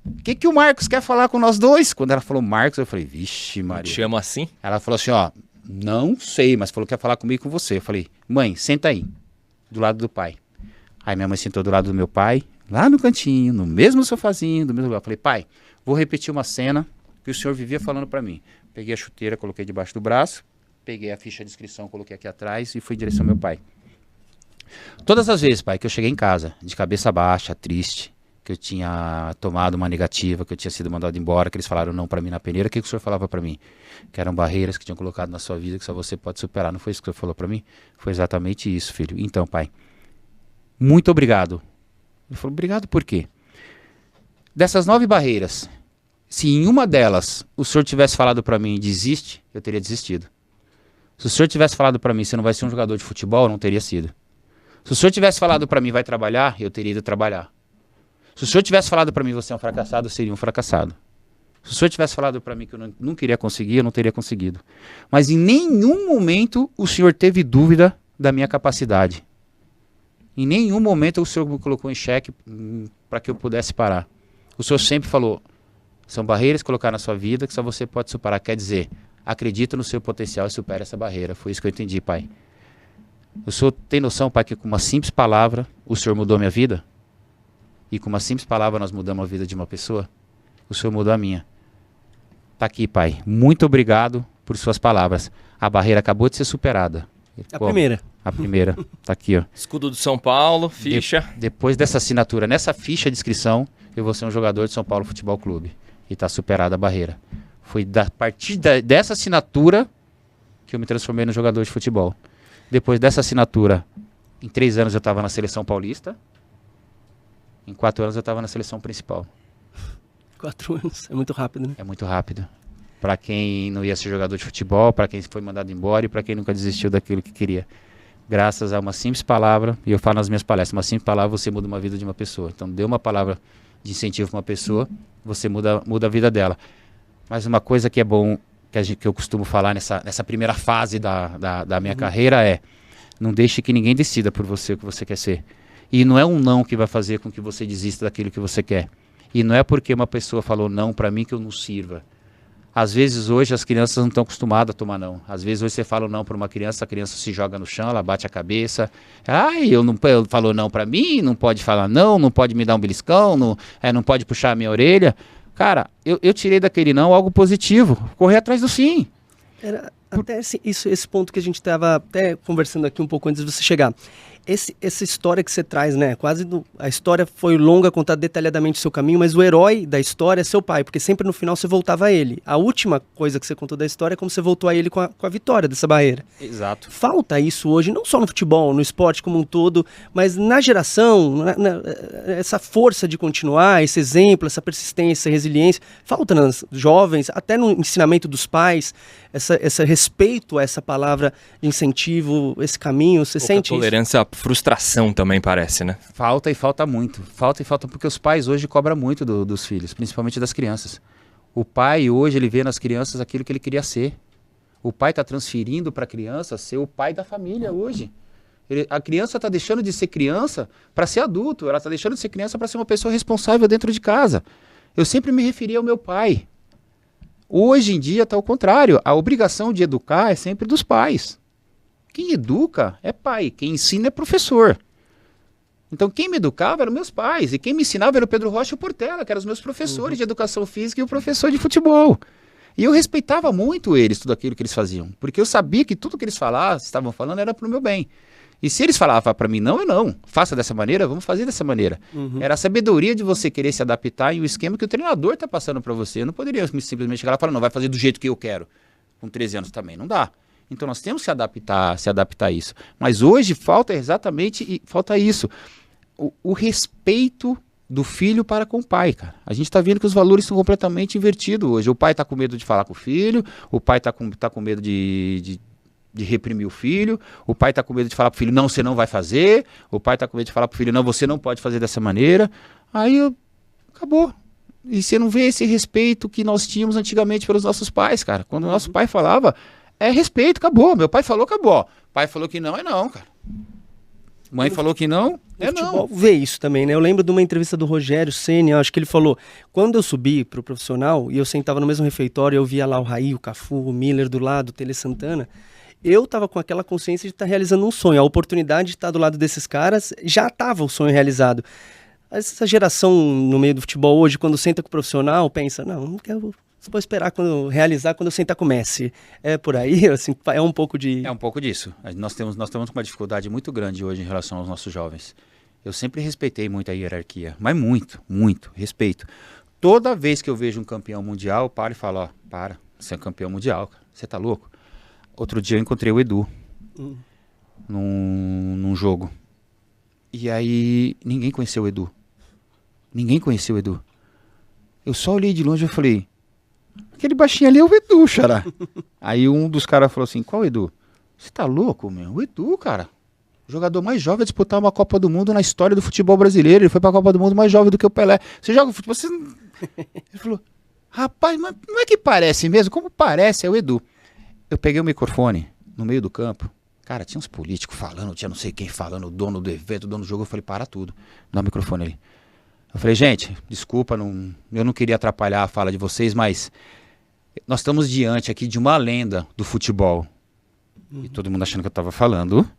O que o Marcos quer falar com nós dois? Quando ela falou Marcos, eu falei, vixe, Maria. Te chama assim? Ela falou assim, ó, não sei, mas falou que quer falar comigo e com você. Eu falei, mãe, senta aí, do lado do pai. Aí minha mãe sentou do lado do meu pai, lá no cantinho, no mesmo sofazinho, do mesmo lugar. Eu falei, pai, vou repetir uma cena que o senhor vivia falando pra mim. Peguei a chuteira, coloquei debaixo do braço, peguei a ficha de inscrição, coloquei aqui atrás e fui em direção ao meu pai. Todas as vezes, pai, que eu cheguei em casa, de cabeça baixa, triste, que eu tinha tomado uma negativa, que eu tinha sido mandado embora, que eles falaram não pra mim na peneira, o que o senhor falava pra mim? Que eram barreiras que tinham colocado na sua vida, que só você pode superar. Não foi isso que o senhor falou pra mim? Foi exatamente isso, filho. Então, pai, muito obrigado. Ele falou, obrigado por quê? Dessas 9 barreiras, se em uma delas o senhor tivesse falado pra mim, desiste, eu teria desistido. Se o senhor tivesse falado pra mim, você não vai ser um jogador de futebol, eu não teria sido. Se o senhor tivesse falado pra mim, vai trabalhar, eu teria ido trabalhar. Se o senhor tivesse falado pra mim, você é um fracassado, eu seria um fracassado. Se o senhor tivesse falado pra mim que eu não queria conseguir, eu não teria conseguido. Mas em nenhum momento o senhor teve dúvida da minha capacidade. Em nenhum momento o senhor me colocou em xeque para que eu pudesse parar. O senhor sempre falou, são barreiras que colocar na sua vida que só você pode superar. Quer dizer, acredita no seu potencial e supera essa barreira. Foi isso que eu entendi, pai. O senhor tem noção, pai, que com uma simples palavra o senhor mudou a minha vida? E com uma simples palavra nós mudamos a vida de uma pessoa? O senhor mudou a minha. Tá aqui, pai. Muito obrigado por suas palavras. A barreira acabou de ser superada. A primeira. A primeira, tá aqui, ó. Escudo do São Paulo, ficha. Depois dessa assinatura, nessa ficha de inscrição, eu vou ser um jogador de São Paulo Futebol Clube. E tá superada a barreira. Foi a partir dessa assinatura que eu me transformei no jogador de futebol. Depois dessa assinatura, em 3 anos eu estava na seleção paulista. Em 4 anos eu estava na seleção principal. 4 anos, é muito rápido, né? É muito rápido. Para quem não ia ser jogador de futebol, para quem foi mandado embora e para quem nunca desistiu daquilo que queria. Graças a uma simples palavra, e eu falo nas minhas palestras, uma simples palavra você muda uma vida de uma pessoa. Então dê uma palavra de incentivo para uma pessoa, você muda a vida dela. Mas uma coisa que é bom, que eu costumo falar nessa primeira fase da minha carreira é: não deixe que ninguém decida por você o que você quer ser. E não é um não que vai fazer com que você desista daquilo que você quer. E não é porque uma pessoa falou não para mim que eu não sirva. Às vezes hoje as crianças não estão acostumadas a tomar não. Às vezes hoje você fala não para uma criança, a criança se joga no chão, ela bate a cabeça. Eu falou não para mim, não pode falar não pode me dar um beliscão, não pode puxar a minha orelha. Cara, eu tirei daquele não algo positivo, correr atrás do sim. Era até esse ponto que a gente estava até conversando aqui um pouco antes de você chegar. Essa história que você traz, né? A história foi longa, contar detalhadamente o seu caminho, mas o herói da história é seu pai, porque sempre no final você voltava a ele. A última coisa que você contou da história é como você voltou a ele com a vitória dessa barreira. Exato. Falta isso hoje, não só no futebol, no esporte como um todo, mas na geração, essa força de continuar, esse exemplo, essa persistência, essa resiliência. Falta nos jovens, até no ensinamento dos pais, esse respeito a essa palavra de incentivo, esse caminho. Você sente isso? Tolerância, frustração também parece, né? Falta e falta muito. Falta porque os pais hoje cobram muito dos filhos, principalmente das crianças. O pai hoje, ele vê nas crianças aquilo que ele queria ser. O pai está transferindo para a criança ser o pai da família hoje. A criança está deixando de ser criança para ser adulto. Ela está deixando de ser criança para ser uma pessoa responsável dentro de casa. Eu sempre me referi ao meu pai. Hoje em dia está ao contrário. A obrigação de educar é sempre dos pais. Quem educa é pai, quem ensina é professor. Então quem me educava eram meus pais, e quem me ensinava era o Pedro Rocha e o Portela, que eram os meus professores de educação física e o professor de futebol. E eu respeitava muito eles, tudo aquilo que eles faziam, porque eu sabia que tudo que eles estavam falando era para o meu bem. E se eles falavam para mim não, eu não. Faça dessa maneira, vamos fazer dessa maneira. Era a sabedoria de você querer se adaptar em um esquema que o treinador está passando para você. Eu não poderia simplesmente chegar lá e falar, não, vai fazer do jeito que eu quero. Com 13 anos também, não dá. Então nós temos que se adaptar a isso. Mas hoje falta isso. O respeito do filho para com o pai, cara. A gente está vendo que os valores estão completamente invertidos hoje. O pai está com medo de falar com o filho, o pai está com medo de reprimir o filho, o pai está com medo de falar para o filho, não, você não vai fazer, o pai está com medo de falar para o filho, não, você não pode fazer dessa maneira. Acabou. E você não vê esse respeito que nós tínhamos antigamente pelos nossos pais, cara. Quando o nosso pai falava, é respeito, acabou. Meu pai falou, acabou. Pai falou que não, é não, cara. Mãe falou que não, é não. Vê isso também, né? Eu lembro de uma entrevista do Rogério Ceni, acho que ele falou, quando eu subi pro profissional e eu sentava no mesmo refeitório, eu via lá o Raí, o Cafu, o Miller do lado, o Tele Santana, eu tava com aquela consciência de estar realizando um sonho. A oportunidade de estar do lado desses caras, já tava o sonho realizado. Essa geração no meio do futebol hoje, quando senta com o profissional, pensa, não quero... Vou esperar realizar quando eu sentar com o Messi. É por aí, assim, é um pouco de... É um pouco disso. Nós temos uma dificuldade muito grande hoje em relação aos nossos jovens. Eu sempre respeitei muito a hierarquia, mas muito, muito respeito. Toda vez que eu vejo um campeão mundial, eu paro e falo, para, você é um campeão mundial, cara. Você tá louco? Outro dia eu encontrei o Edu num jogo. E aí ninguém conheceu o Edu. Eu só olhei de longe e falei, aquele baixinho ali é o Edu, xará. Aí um dos caras falou assim, qual Edu? Você tá louco, meu? O Edu, cara. O jogador mais jovem a disputar uma Copa do Mundo na história do futebol brasileiro. Ele foi pra Copa do Mundo mais jovem do que o Pelé. Você joga futebol, você... Ele falou, rapaz, mas não é que parece mesmo? Como parece? É o Edu. Eu peguei o microfone no meio do campo. Cara, tinha uns políticos falando, tinha não sei quem falando, o dono do evento, o dono do jogo. Eu falei, para tudo. Dá o microfone ali. Eu falei, gente, desculpa, eu não queria atrapalhar a fala de vocês, mas nós estamos diante aqui de uma lenda do futebol. E todo mundo achando que eu estava falando...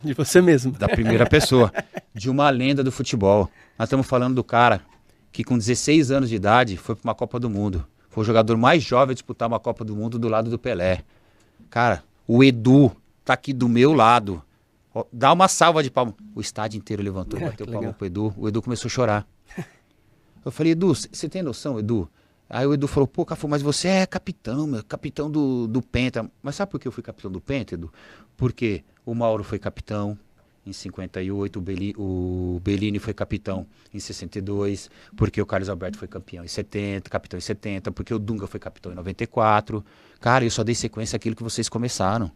De você mesmo. Da primeira pessoa. De uma lenda do futebol. Nós estamos falando do cara que com 16 anos de idade foi para uma Copa do Mundo. Foi o jogador mais jovem a disputar uma Copa do Mundo do lado do Pelé. Cara, o Edu tá aqui do meu lado. Ó, dá uma salva de palmas. O estádio inteiro levantou, bateu que palma legal. pro Edu. O Edu começou a chorar. Eu falei, Edu, você tem noção, Edu? Aí o Edu falou, pô, Cafu, mas você é capitão, meu, capitão do Penta. Mas sabe por que eu fui capitão do Penta, Edu? Porque o Mauro foi capitão em 58, o Bellini foi capitão em 62, porque o Carlos Alberto foi campeão em 70, capitão em 70, porque o Dunga foi capitão em 94. Cara, eu só dei sequência àquilo que vocês começaram.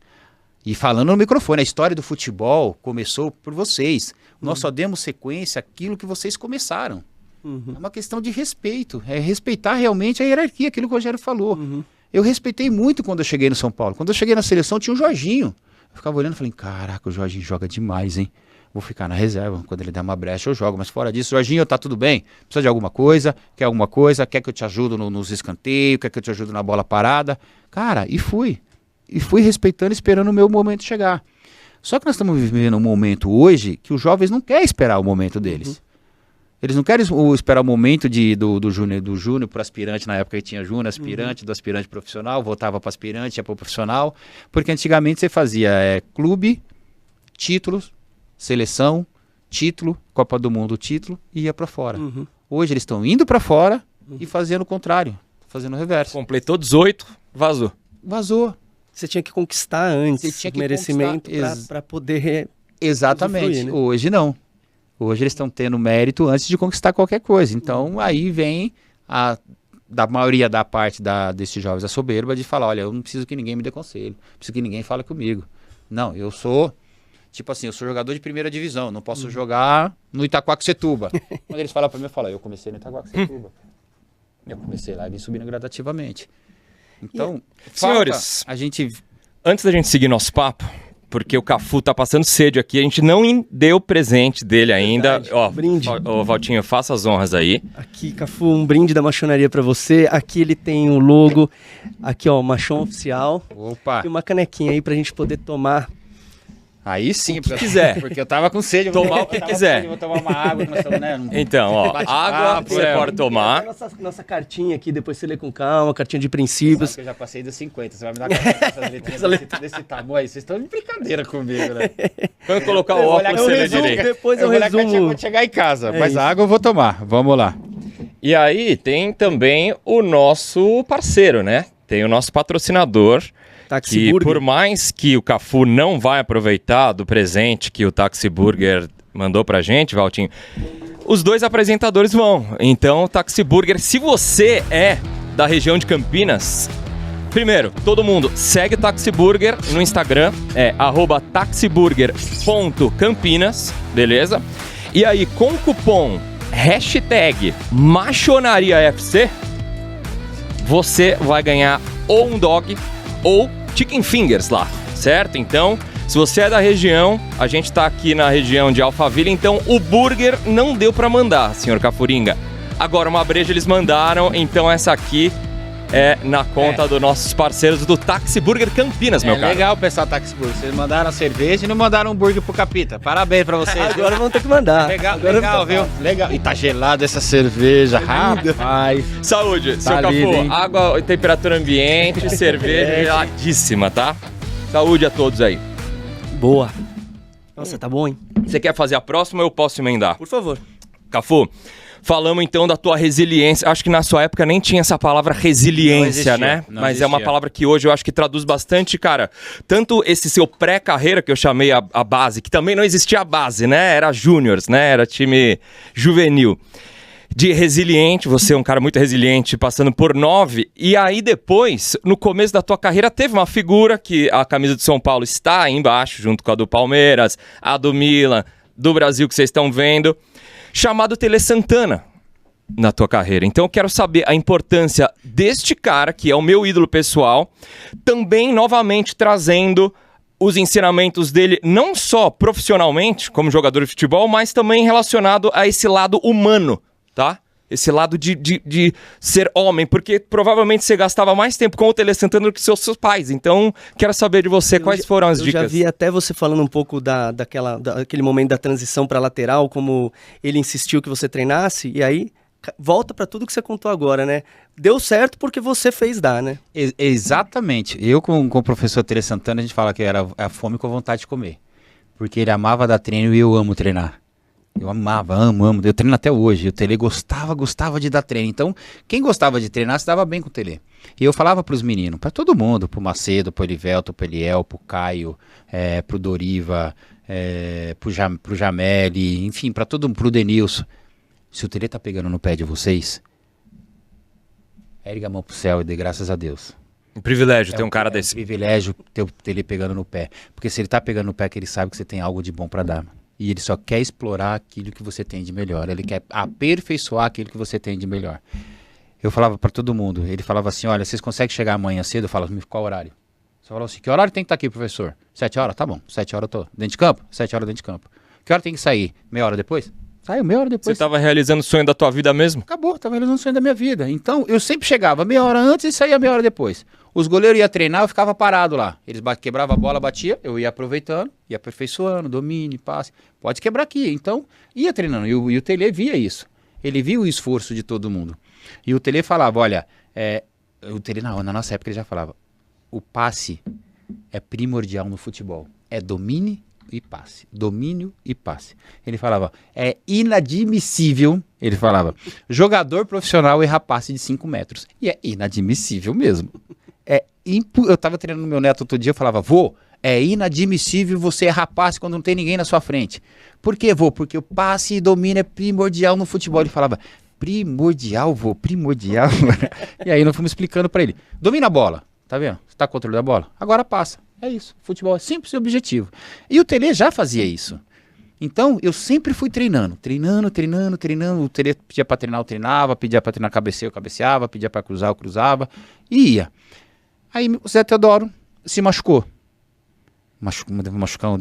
E falando no microfone, a história do futebol começou por vocês. Nós só demos sequência àquilo que vocês começaram. É uma questão de respeito, é respeitar realmente a hierarquia, aquilo que o Rogério falou. Eu respeitei muito quando eu cheguei no São Paulo. Quando eu cheguei na seleção, tinha o Jorginho. Eu ficava olhando e falei, caraca, o Jorginho joga demais, hein? Vou ficar na reserva, quando ele der uma brecha eu jogo. Mas fora disso, Jorginho, tá tudo bem? Precisa de alguma coisa? Quer alguma coisa? Quer que eu te ajude nos escanteios? Quer que eu te ajude na bola parada? Cara, e fui. E fui respeitando, esperando o meu momento chegar. Só que nós estamos vivendo um momento hoje que os jovens não querem esperar o momento deles. Eles não querem esperar o momento do júnior para aspirante, na época que tinha júnior, aspirante, do aspirante profissional, voltava para aspirante, ia para o profissional, porque antigamente você fazia clube, títulos, seleção, título, Copa do Mundo, título, e ia para fora. Hoje eles estão indo para fora e fazendo o contrário, fazendo o reverso. Completou 18, vazou. Vazou. Você tinha que conquistar antes Você tinha que o merecimento conquistar. para poder... Exatamente. usufruir, né? Hoje não. Hoje eles estão tendo mérito antes de conquistar qualquer coisa. Então aí vem da maioria da parte desses jovens a soberba de falar, olha, eu não preciso que ninguém me dê conselho, não preciso que ninguém fale comigo. Não, eu sou, tipo assim, eu sou jogador de primeira divisão, não posso jogar no Itaquaquecetuba. Quando eles falam para mim, eu falo, eu comecei no Itaquaquecetuba. Eu comecei lá e vim subindo gradativamente. Então, Senhores, a gente... Antes da gente seguir nosso papo, porque o Cafu tá passando sede aqui, a gente não deu presente dele ainda. Ó, brinde. Ó, Valtinho, faça as honras aí. Aqui, Cafu, um brinde da machonaria para você. Aqui ele tem o logo, aqui ó, o machão oficial. Opa! E uma canequinha aí pra gente poder tomar. Aí sim, porque quiser. Porque eu tava com sede. Tomar o que quiser. Vou tomar uma água, nós estamos, né? Então, ó, Bate água papo, você pode tomar. Nossa cartinha aqui, depois você lê com calma, cartinha de princípios. Sabe que eu já passei dos 50, você vai me dar essas letrinhas desse tamanho aí, vocês estão de brincadeira comigo, né? Quando colocar o Eu vou olhar óculos, aqui, você vê eu resumo, direito. Depois eu vou olhar a cartinha resumo. quando chegar em casa, É mas isso. a água eu vou tomar, vamos lá. E aí tem também o nosso parceiro, né? Tem o nosso patrocinador, Taxi que Burger. por mais que o Cafu não vai aproveitar do presente que o Taxi Burger mandou pra gente, Valtinho, os dois apresentadores vão. Então, Taxi Burger, se você é da região de Campinas, primeiro, todo mundo segue o Taxi Burger no Instagram, é @taxiburger.campinas, beleza? E aí, com o cupom #MachonariaFC, você vai ganhar ou um dog ou chicken fingers lá, certo? Então, se você é da região, a gente tá aqui na região de Alphaville, então o burger não deu pra mandar, senhor Cafuringa. Agora, uma breja eles mandaram, então essa aqui é na conta dos nossos parceiros do Taxi Burger Campinas, meu cara. Legal o pessoal Taxi Burger, vocês mandaram cerveja e não mandaram um burger pro Capita, parabéns pra vocês. Agora vamos ter que mandar. Legal, Agora legal, viu? Legal. E tá gelada essa cerveja, rapaz. Saúde, seu Cafu. lindo, hein? Água, temperatura ambiente, cerveja geladíssima, tá? Saúde a todos aí. Boa. Nossa, tá bom, hein? Você quer fazer a próxima ou eu posso emendar? Por favor. Cafu, falamos então da tua resiliência. Acho que na sua época nem tinha essa palavra resiliência, Não existia, né? não Mas é uma existia. palavra que hoje eu acho que traduz bastante, cara. Tanto esse seu pré-carreira, que eu chamei a base, que também não existia a base, né? Era júniors, né? Era time juvenil. De resiliente, você é um cara muito resiliente, passando por 9. E aí depois, no começo da tua carreira, teve uma figura que a camisa de São Paulo está aí embaixo, junto com a do Palmeiras, a do Milan, do Brasil que vocês estão vendo, chamado Tele Santana na tua carreira. Então eu quero saber a importância deste cara, que é o meu ídolo pessoal, também novamente trazendo os ensinamentos dele, não só profissionalmente, como jogador de futebol, mas também relacionado a esse lado humano, tá? Esse lado de ser homem, porque provavelmente você gastava mais tempo com o Tele Santana do que seus pais. Então, quero saber de você quais foram as dicas. Eu já vi até você falando um pouco daquele momento da transição para lateral, como ele insistiu que você treinasse, e aí volta para tudo que você contou agora, né? Deu certo porque você fez dar, né? Exatamente. Eu com o professor Tele Santana, a gente fala que era a fome com a vontade de comer. Porque ele amava dar treino e eu amo treinar. Eu amava, amo. Eu treino até hoje. O Tele gostava de dar treino. Então, quem gostava de treinar se dava bem com o Tele. E eu falava pros meninos, pra todo mundo, pro Macedo, pro Elivelto, pro Eliel, pro Caio, pro Doriva, pro Jameli, enfim, pra todo mundo, pro Denilson. Se o Tele tá pegando no pé de vocês, ergue a mão pro céu e dê graças a Deus. Um privilégio ter um cara desse. É um privilégio ter o Tele pegando no pé. Porque se ele tá pegando no pé, que ele sabe que você tem algo de bom pra dar, mano. E ele só quer explorar aquilo que você tem de melhor. Ele quer aperfeiçoar aquilo que você tem de melhor. Eu falava pra todo mundo. Ele falava assim, olha, vocês conseguem chegar amanhã cedo? Eu falava, qual horário? Você falou assim, que horário tem que estar aqui, professor? 7 horas? Tá bom, 7 horas eu tô dentro de campo? 7 horas dentro de campo. Que hora tem que sair? Meia hora depois? Saiu meia hora depois. Você tava realizando o sonho da tua vida mesmo? Acabou, tava realizando o sonho da minha vida. Então, eu sempre chegava meia hora antes e saía meia hora depois. Os goleiros iam treinar, eu ficava parado lá. Eles quebravam a bola, batia, eu ia aproveitando, ia aperfeiçoando, domínio, passe. Pode quebrar aqui. Então, ia treinando. E o Tele via isso. Ele via o esforço de todo mundo. E o Tele falava, olha, o Tele na nossa época ele já falava, o passe é primordial no futebol. É domínio e passe. Domínio e passe. Ele falava, é inadmissível, ele falava, jogador profissional errar passe de 5 metros. E é inadmissível mesmo. Eu tava treinando no meu neto outro dia, eu falava, vô, é inadmissível você errar passe quando não tem ninguém na sua frente. Por quê, vô? Porque o passe e domínio é primordial no futebol. Ele falava, primordial, vô, primordial. E aí nós fomos explicando pra ele, domina a bola, tá vendo? Você tá com o controle da bola? Agora passa. É isso, futebol é simples e objetivo. E o Tele já fazia isso. Então, eu sempre fui treinando. O Tele pedia pra treinar, eu treinava, pedia pra treinar cabeceio, eu cabeceava, pedia pra cruzar, eu cruzava, e ia. Aí o Zé Teodoro se machucou.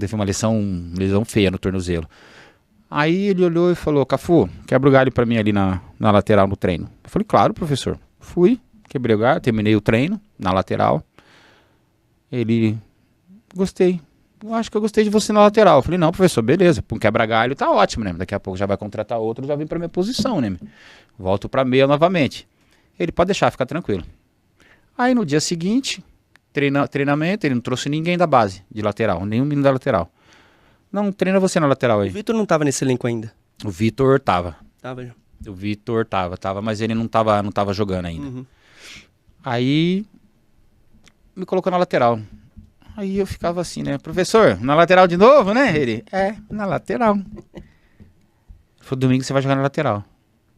Teve uma lesão feia no tornozelo. Aí ele olhou e falou, Cafu, quebra o galho pra mim ali na lateral no treino. Eu falei, claro, professor. Fui, quebrei o galho, terminei o treino na lateral. Ele, gostei. Eu acho que eu gostei de você na lateral. Eu falei, não, professor, beleza. Um quebra-galho tá ótimo, né? Daqui a pouco já vai contratar outro, já vem pra minha posição, né? Volto pra meia novamente. Ele pode deixar, fica tranquilo. Aí no dia seguinte, treinamento, ele não trouxe ninguém da base de lateral, nenhum menino da lateral. Não, treina você na lateral aí. O Vitor não tava nesse elenco ainda? O Vitor tava. Tava já. O Vitor tava, mas ele não tava jogando ainda. Uhum. Aí me colocou na lateral. Aí eu ficava assim, né? Professor, na lateral de novo, né? Ele, na lateral. Ele falou, domingo você vai jogar na lateral.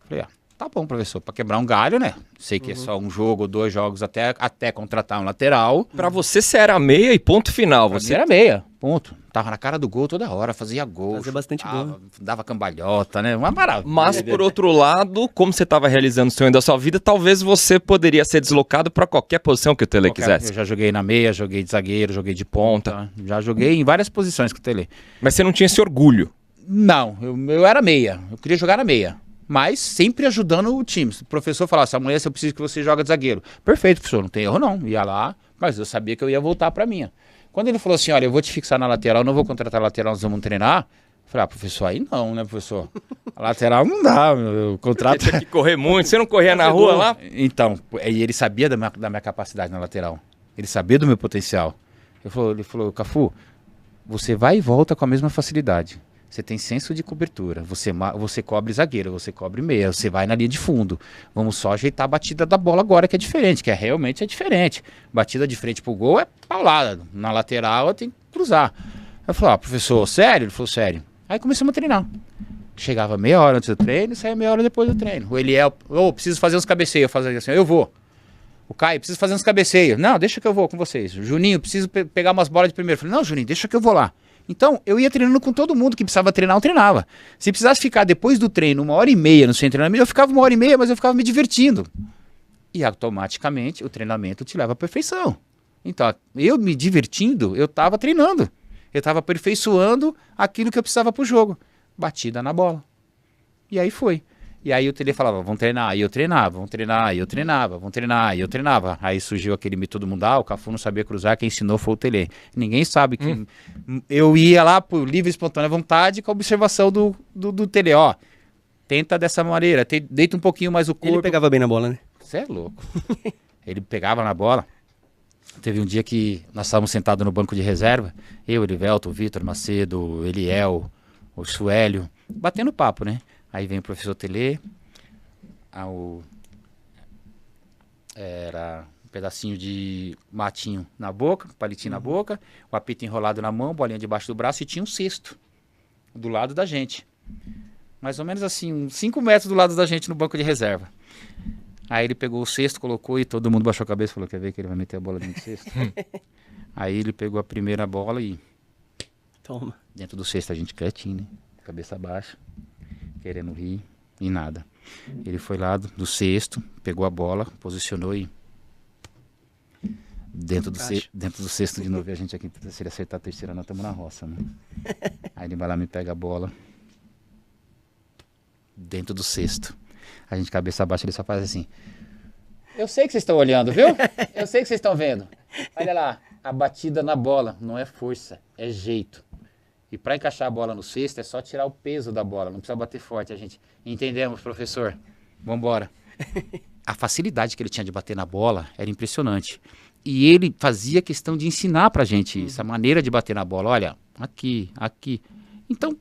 Eu falei, tá bom, professor, pra quebrar um galho, né? Sei que é só um jogo ou 2 jogos até contratar um lateral. Pra você era meia e ponto final. Você era meia, ponto. Tava na cara do gol toda hora, fazia gol. Fazia bastante gol. Dava cambalhota, né? Uma maravilha. Mas, por outro lado, como você estava realizando o sonho da sua vida, talvez você poderia ser deslocado para qualquer posição que o Tele quisesse. Eu já joguei na meia, joguei de zagueiro, joguei de ponta. Já joguei em várias posições com o Tele. Mas você não tinha esse orgulho? Não, eu era meia. Eu queria jogar na meia. Mas sempre ajudando o time. Se o professor falasse, amanhã eu preciso que você jogue de zagueiro. Perfeito, professor, não tem erro não. Ia lá, mas eu sabia que eu ia voltar para minha. Quando ele falou assim, olha, eu vou te fixar na lateral, não vou contratar a lateral, nós vamos treinar. Eu falei, professor, aí não, né, professor? A lateral não dá, meu contrato... Você tinha que correr muito, você não corria na rua lá? Então, e ele sabia da minha capacidade na lateral. Ele sabia do meu potencial. Ele falou, Cafu, você vai e volta com a mesma facilidade. Você tem senso de cobertura, você cobre zagueiro, você cobre meia, você vai na linha de fundo. Vamos só ajeitar a batida da bola agora, que é diferente, realmente é diferente. Batida de frente pro gol é paulada, na lateral eu tenho que cruzar. Eu falei, professor, sério? Ele falou, sério. Aí começamos a treinar. Chegava meia hora antes do treino e saía meia hora depois do treino. O Eliel, preciso fazer uns cabeceios, eu fazia assim, eu vou. O Caio, preciso fazer uns cabeceios. Não, deixa que eu vou com vocês. O Juninho, preciso pegar umas bolas de primeiro. Eu falei, não, Juninho, deixa que eu vou lá. Então, eu ia treinando com todo mundo que precisava treinar, eu treinava. Se precisasse ficar depois do treino 1h30 no seu treinamento, eu ficava 1h30, mas eu ficava me divertindo. E automaticamente o treinamento te leva à perfeição. Então, eu me divertindo, eu estava treinando. Eu estava aperfeiçoando aquilo que eu precisava para o jogo. Batida na bola. E aí foi. E aí o Tele falava, vamos treinar, aí eu treinava, vamos treinar, aí eu treinava, vamos treinar, aí eu treinava. Aí surgiu aquele mito todo mundo, o Cafu não sabia cruzar, quem ensinou foi o Tele. Ninguém sabe que eu ia lá por livre e espontânea vontade com a observação do Tele, tenta dessa maneira, deita um pouquinho mais o corpo. Ele pegava bem na bola, né? Você é louco. Ele pegava na bola. Teve um dia que nós estávamos sentados no banco de reserva, eu, Erivelto, o Vitor Macedo, o Eliel, o Suélio, batendo papo, né? Aí vem o professor Telê, era um pedacinho de matinho na boca, palitinho na boca, o apito enrolado na mão, bolinha debaixo do braço e tinha um cesto do lado da gente. Mais ou menos assim, uns 5 metros do lado da gente no banco de reserva. Aí ele pegou o cesto, colocou e todo mundo baixou a cabeça e falou, quer ver que ele vai meter a bola dentro do cesto? Aí ele pegou a primeira bola e... Toma. Dentro do cesto a gente quietinho, né? Cabeça baixa, querendo rir e nada. Ele foi lá do cesto, pegou a bola, posicionou e... Dentro do cesto de novo, e a gente aqui, se ele acertar a terceira, nós estamos na roça, né? Aí ele vai lá, me pega a bola. Dentro do cesto. A gente, cabeça baixa, ele só faz assim. Eu sei que vocês estão olhando, viu? Eu sei que vocês estão vendo. Olha lá, a batida na bola não é força, é jeito. E para encaixar a bola no cesto é só tirar o peso da bola, não precisa bater forte, a gente. Entendemos, professor? Vambora. A facilidade que ele tinha de bater na bola era impressionante. E ele fazia questão de ensinar pra gente isso, a maneira de bater na bola. Olha, aqui, aqui. Então,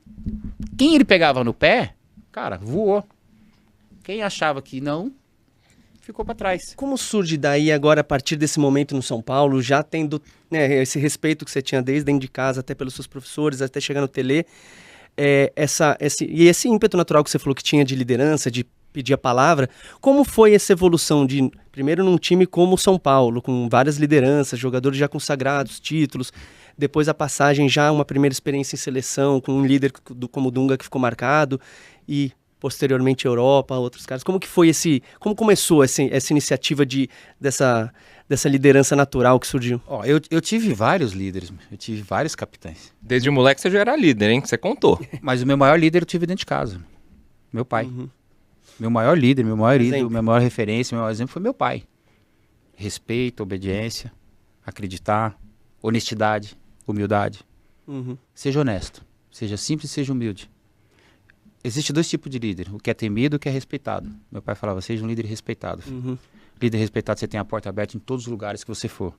quem ele pegava no pé, cara, voou. Quem achava que não, ficou para trás. Como surge daí agora, a partir desse momento no São Paulo, já tendo, né, esse respeito que você tinha desde dentro de casa, até pelos seus professores, até chegar no Telê, esse ímpeto natural que você falou que tinha de liderança, de pedir a palavra, como foi essa evolução de, primeiro num time como o São Paulo, com várias lideranças, jogadores já consagrados, títulos, depois a passagem já, uma primeira experiência em seleção, com um líder como o Dunga que ficou marcado, e posteriormente Europa, outros caras. Como que foi como começou essa iniciativa dessa liderança natural que surgiu? Eu tive vários líderes, eu tive vários capitães. Desde moleque você já era líder, hein? Você contou. Mas o meu maior líder eu tive dentro de casa, meu pai. Uhum. Meu maior líder, meu maior ídolo, minha maior referência, meu maior exemplo foi meu pai. Respeito, obediência, acreditar, honestidade, humildade. Uhum. Seja honesto, seja simples, seja humilde. Existem 2 tipos de líder, o que é temido e o que é respeitado. Meu pai falava, seja um líder respeitado. Uhum. Líder respeitado, você tem a porta aberta em todos os lugares que você for.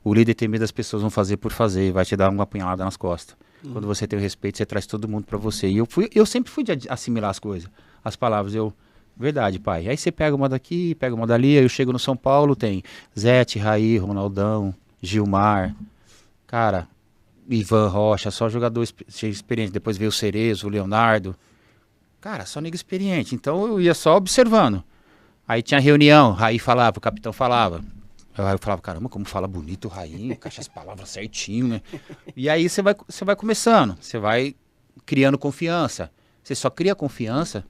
O líder temido as pessoas vão fazer por fazer, vai te dar uma apunhalada nas costas. Uhum. Quando você tem o respeito, você traz todo mundo para você. E eu sempre fui de assimilar as coisas, as palavras. Verdade, pai. Aí você pega uma daqui, pega uma dali, aí eu chego no São Paulo, tem Zete, Raí, Ronaldão, Gilmar, cara, Ivan Rocha, só jogador experiente. Depois veio o Cerezo, o Leonardo. Cara, só nego experiente. Então eu ia só observando. Aí tinha reunião, Raí falava, o capitão falava. Aí eu falava, caramba, como fala bonito o Raí, encaixa as palavras certinho, né? E aí você vai começando, você vai criando confiança. Você só cria confiança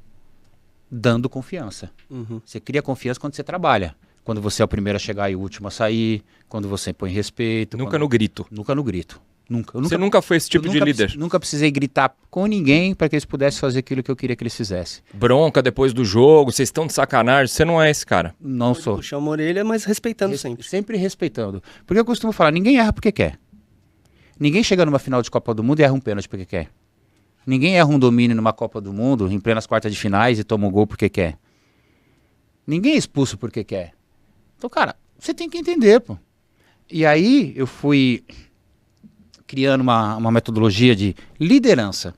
dando confiança. Uhum. Você cria confiança quando você trabalha. Quando você é o primeiro a chegar e o último a sair. Quando você põe respeito. Nunca no grito. Nunca no grito. Você nunca foi esse tipo de líder? Nunca precisei gritar com ninguém para que eles pudessem fazer aquilo que eu queria que eles fizessem. Bronca depois do jogo, vocês estão de sacanagem, você não é esse cara. Não sou. Puxar uma orelha, mas respeitando sempre. Sempre respeitando. Porque eu costumo falar, ninguém erra porque quer. Ninguém chega numa final de Copa do Mundo e erra um pênalti porque quer. Ninguém erra um domínio numa Copa do Mundo, em plenas quartas de finais, e toma um gol porque quer. Ninguém é expulso porque quer. Então, cara, você tem que entender, pô. E aí eu fui criando uma metodologia de liderança.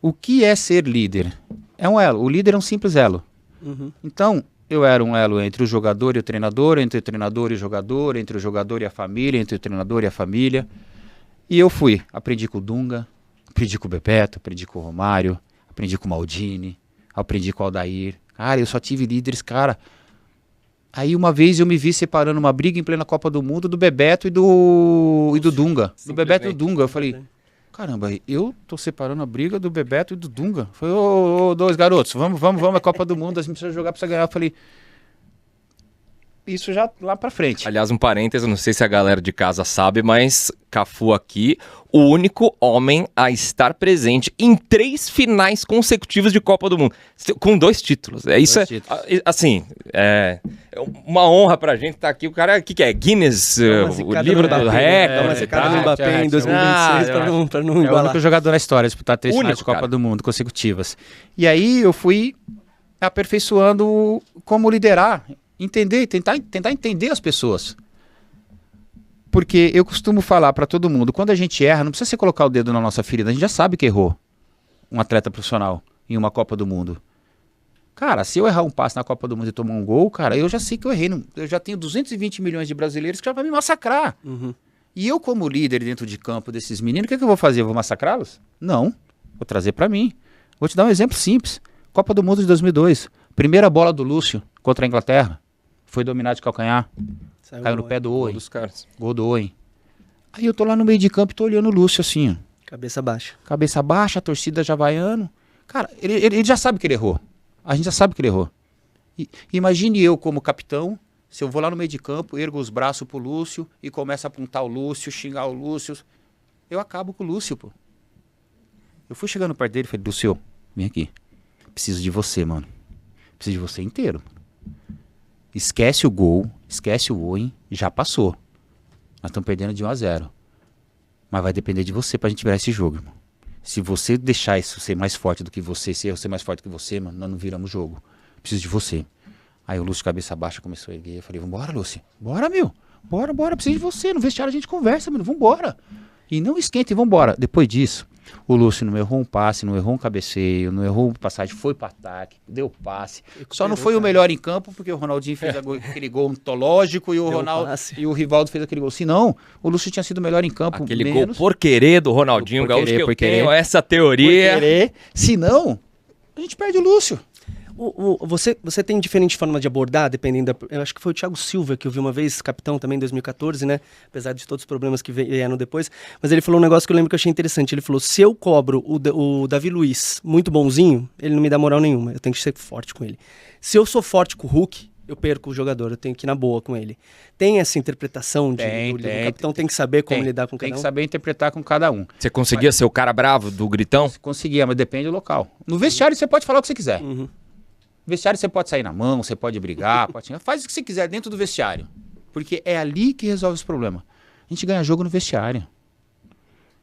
O que é ser líder? É um elo. O líder é um simples elo. Uhum. Então, eu era um elo entre o jogador e o treinador, entre o treinador e o jogador, entre o jogador e a família, entre o treinador e a família. E eu aprendi com o Dunga, aprendi com o Bebeto, aprendi com o Romário, aprendi com o Maldini, aprendi com o Aldair. Cara, eu só tive líderes, cara. Aí uma vez eu me vi separando uma briga em plena Copa do Mundo do Bebeto e do Dunga. Do Bebeto e do Dunga. Eu falei, caramba, eu tô separando a briga do Bebeto e do Dunga. Foi, ô, 2 garotos, vamos, a Copa do Mundo, a gente precisa jogar, precisa ganhar. Eu falei, isso já lá pra frente. Aliás, um parênteses, não sei se a galera de casa sabe, mas Cafu aqui, o único homem a estar presente em 3 finais consecutivas de Copa do Mundo, com 2 títulos. Assim, é uma honra pra gente estar aqui. O cara, o que é? Guinness, o livro do recorde. Mas cara do Mbappé em 2026 pra não embalar. É o único jogador na história a disputar 3 finais de Copa do Mundo consecutivas. E aí eu fui aperfeiçoando como liderar, tentar entender as pessoas. Porque eu costumo falar pra todo mundo, quando a gente erra, não precisa você colocar o dedo na nossa ferida, a gente já sabe que errou. Um atleta profissional em uma Copa do Mundo. Cara, se eu errar um passe na Copa do Mundo e tomar um gol, cara, eu já sei que eu errei. Eu já tenho 220 milhões de brasileiros que já vão me massacrar. E eu, como líder dentro de campo desses meninos, o que eu vou fazer? Eu vou massacrá-los? Não. Vou trazer pra mim. Vou te dar um exemplo simples. Copa do Mundo de 2002. Primeira bola do Lúcio contra a Inglaterra. Foi dominado de calcanhar. Caiu no pé do Owen. Gol do Owen. Aí eu tô lá no meio de campo e tô olhando o Lúcio assim, ó. Cabeça baixa. Cabeça baixa, a torcida já vaiando. Cara, ele já sabe que ele errou. A gente já sabe que ele errou. Imagine eu como capitão, se eu vou lá no meio de campo, ergo os braços pro Lúcio e começo a apontar o Lúcio, xingar o Lúcio. Eu acabo com o Lúcio, pô. Eu fui chegando perto dele e falei, Lúcio, vem aqui. Preciso de você, mano. Preciso de você inteiro. Esquece o gol, esquece o Owen, já passou. Nós estamos perdendo de 1-0. Mas vai depender de você pra gente virar esse jogo, irmão. Se você deixar isso ser mais forte do que você, se eu ser mais forte que você, mano, nós não viramos jogo. Preciso de você. Aí o Lúcio, cabeça baixa, começou a erguer. Eu falei, vambora, Lúcio. Bora, meu. Bora. Preciso de você. No vestiário a gente conversa, mano. Vambora. E não esquenta e vambora. Depois disso, o Lúcio não errou um passe, não errou um cabeceio, não errou passagem, foi para ataque, deu passe. Só não foi o melhor em campo porque o Ronaldinho fez aquele gol ontológico e o Rivaldo fez aquele gol. Se não, o Lúcio tinha sido o melhor em campo. Aquele gol por querer do Ronaldinho Gaúcho, que eu tenho essa teoria. Por querer. Se não, a gente perde o Lúcio. Você tem diferente forma de abordar, dependendo da... Eu acho que foi o Thiago Silva que eu vi uma vez, capitão também em 2014, né? Apesar de todos os problemas que vieram depois. Mas ele falou um negócio que eu lembro que eu achei interessante. Ele falou, se eu cobro o Davi Luiz muito bonzinho, ele não me dá moral nenhuma. Eu tenho que ser forte com ele. Se eu sou forte com o Hulk, eu perco o jogador. Eu tenho que ir na boa com ele. Tem essa interpretação do capitão tem que saber como lidar com cada um? Tem que saber interpretar com cada um. Você conseguia ser o cara bravo do gritão? Conseguia, mas depende do local. No vestiário você pode falar o que você quiser. No vestiário você pode sair na mão, você pode brigar, faz o que você quiser dentro do vestiário. Porque é ali que resolve os problemas. A gente ganha jogo no vestiário.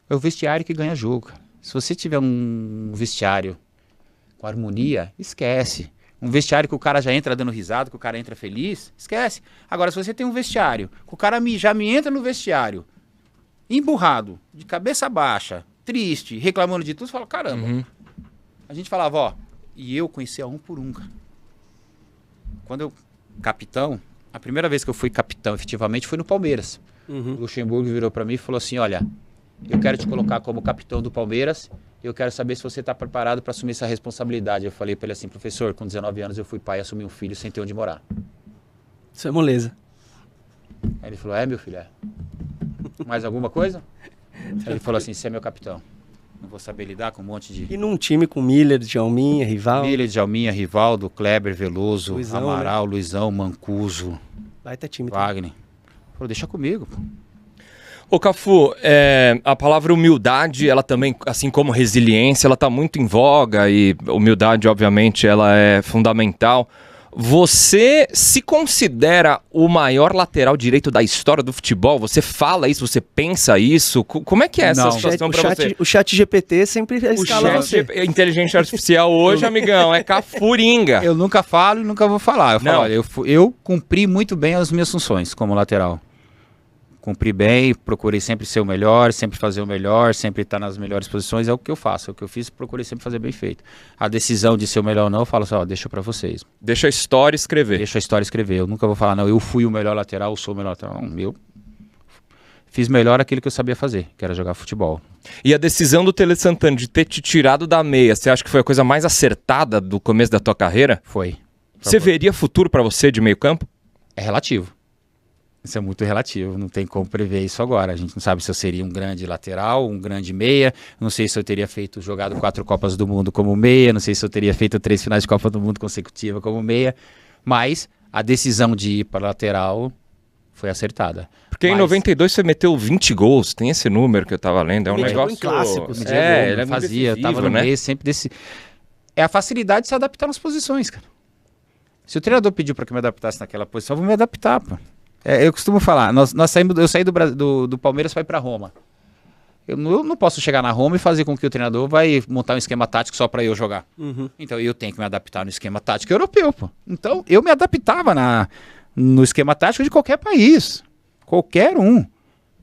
É o vestiário que ganha jogo. Se você tiver um vestiário com harmonia, esquece. Um vestiário que o cara já entra dando risada, que o cara entra feliz, esquece. Agora, se você tem um vestiário, que o cara já me entra no vestiário, emburrado, de cabeça baixa, triste, reclamando de tudo, você fala, caramba. A gente falava, ó, e eu conhecia um por um, cara. Quando eu, capitão, a primeira vez que eu fui capitão, efetivamente, foi no Palmeiras. O Luxemburgo virou pra mim e falou assim, olha, eu quero te colocar como capitão do Palmeiras, eu quero saber se você tá preparado para assumir essa responsabilidade. Eu falei pra ele assim, professor, com 19 anos eu fui pai e assumi um filho sem ter onde morar. Isso é moleza. Aí ele falou, meu filho, mais alguma coisa? Aí ele falou assim, você é meu capitão. Não vou saber lidar com um monte de... E num time com Miller, Djalminha, Rivaldo. Miller, Djalminha, Rivaldo, Kleber, Veloso, Luizão, Amaral, né? Luizão, Mancuso, Baita time. Wagner. Falou, deixa comigo, pô. Ô Cafu, a palavra humildade, ela também, assim como resiliência, ela tá muito em voga e humildade, obviamente, ela é fundamental. Você se considera o maior lateral direito da história do futebol? Você fala isso? Você pensa isso? Como é que é essa situação pra você? O chat GPT sempre escala você. Inteligência artificial hoje, amigão, é cafuringa. Eu nunca falo e nunca vou falar. Eu falo, olha, eu cumpri muito bem as minhas funções como lateral. Cumpri bem, procurei sempre ser o melhor, sempre fazer o melhor, sempre estar nas melhores posições, é o que eu faço, é o que eu fiz, procurei sempre fazer bem feito. A decisão de ser o melhor ou não, eu falo assim, ó, deixa pra vocês. Deixa a história escrever. Deixa a história escrever, eu nunca vou falar, não, eu fui o melhor lateral, eu sou o melhor lateral, não, eu fiz melhor aquilo que eu sabia fazer, que era jogar futebol. E a decisão do Tele Santana de ter te tirado da meia, você acha que foi a coisa mais acertada do começo da tua carreira? Foi. Você veria futuro pra você de meio campo? É relativo. Isso é muito relativo, não tem como prever isso agora. A gente não sabe se eu seria um grande lateral, um grande meia, não sei se eu teria jogado 4 Copas do Mundo como meia, não sei se eu teria feito 3 finais de Copa do Mundo consecutiva como meia, mas a decisão de ir para lateral foi acertada. Porque em 92 você meteu 20 gols, tem esse número que eu tava lendo, é um negócio... clássicos. Ele fazia, tava no meio sempre desse... É a facilidade de se adaptar nas posições, cara. Se o treinador pediu para que eu me adaptasse naquela posição, eu vou me adaptar, pô. Eu costumo falar, eu saí do Palmeiras para ir para Roma. Eu não posso chegar na Roma e fazer com que o treinador vai montar um esquema tático só para eu jogar. Então eu tenho que me adaptar no esquema tático europeu, pô. Então eu me adaptava no esquema tático de qualquer país. Qualquer um.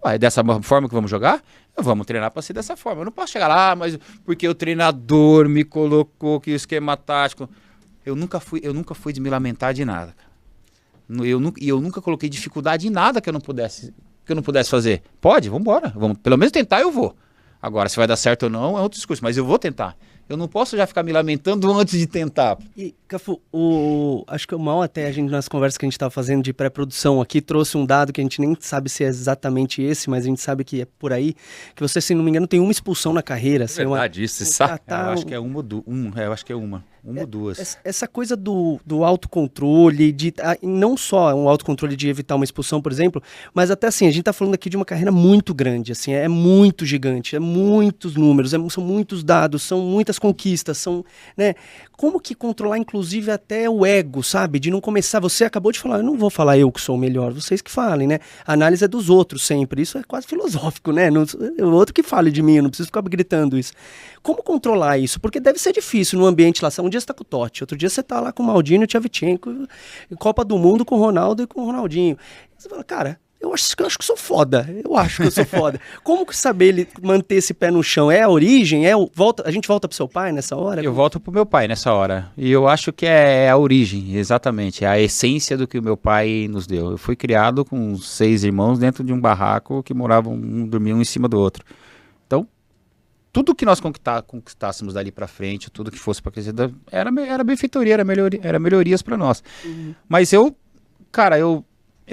É dessa forma que vamos jogar? Vamos treinar para ser dessa forma. Eu não posso chegar lá, mas porque o treinador me colocou que o esquema tático... Eu nunca fui de me lamentar de nada. Eu nunca coloquei dificuldade em nada que eu não pudesse fazer. Pode, vamos embora. Pelo menos tentar eu vou. Agora, se vai dar certo ou não, é outro discurso. Mas eu vou tentar. Eu não posso já ficar me lamentando antes de tentar. E, Cafu, acho que o mal até a gente, nas conversas que a gente estava fazendo de pré-produção aqui, trouxe um dado que a gente nem sabe se é exatamente esse, mas a gente sabe que é por aí, que você, se não me engano, tem uma expulsão na carreira. É verdade, isso, você sabe? Eu acho que é uma ou duas. Eu acho que é uma ou duas. Essa coisa do autocontrole, não só um autocontrole de evitar uma expulsão, por exemplo, mas até assim, a gente tá falando aqui de uma carreira muito grande, assim, é muito gigante, é muitos números, são muitos dados, são muitas conquistas, são, né, como que controlar, inclusive, até o ego, sabe, de não começar, você acabou de falar, eu não vou falar eu que sou o melhor, vocês que falem, né, a análise é dos outros sempre, isso é quase filosófico, né, o outro que fale de mim, eu não preciso ficar gritando isso. Como controlar isso? Porque deve ser difícil no ambiente lá. Um dia você tá com o Totti, outro dia você tá lá com o Maldini e o Tchevchenko, Copa do Mundo com o Ronaldo e com o Ronaldinho. Você fala, cara, eu acho que sou foda. Eu acho que eu sou foda. Como que saber manter esse pé no chão? É a origem? A gente volta pro seu pai nessa hora? Eu volto pro meu pai nessa hora. E eu acho que é a origem, exatamente. É a essência do que o meu pai nos deu. Eu fui criado com 6 irmãos dentro de um barraco que dormiam um em cima do outro. Então, tudo que nós conquistássemos dali para frente, tudo que fosse para crescer, era benfeitoria, era melhorias para nós. Uhum. Mas eu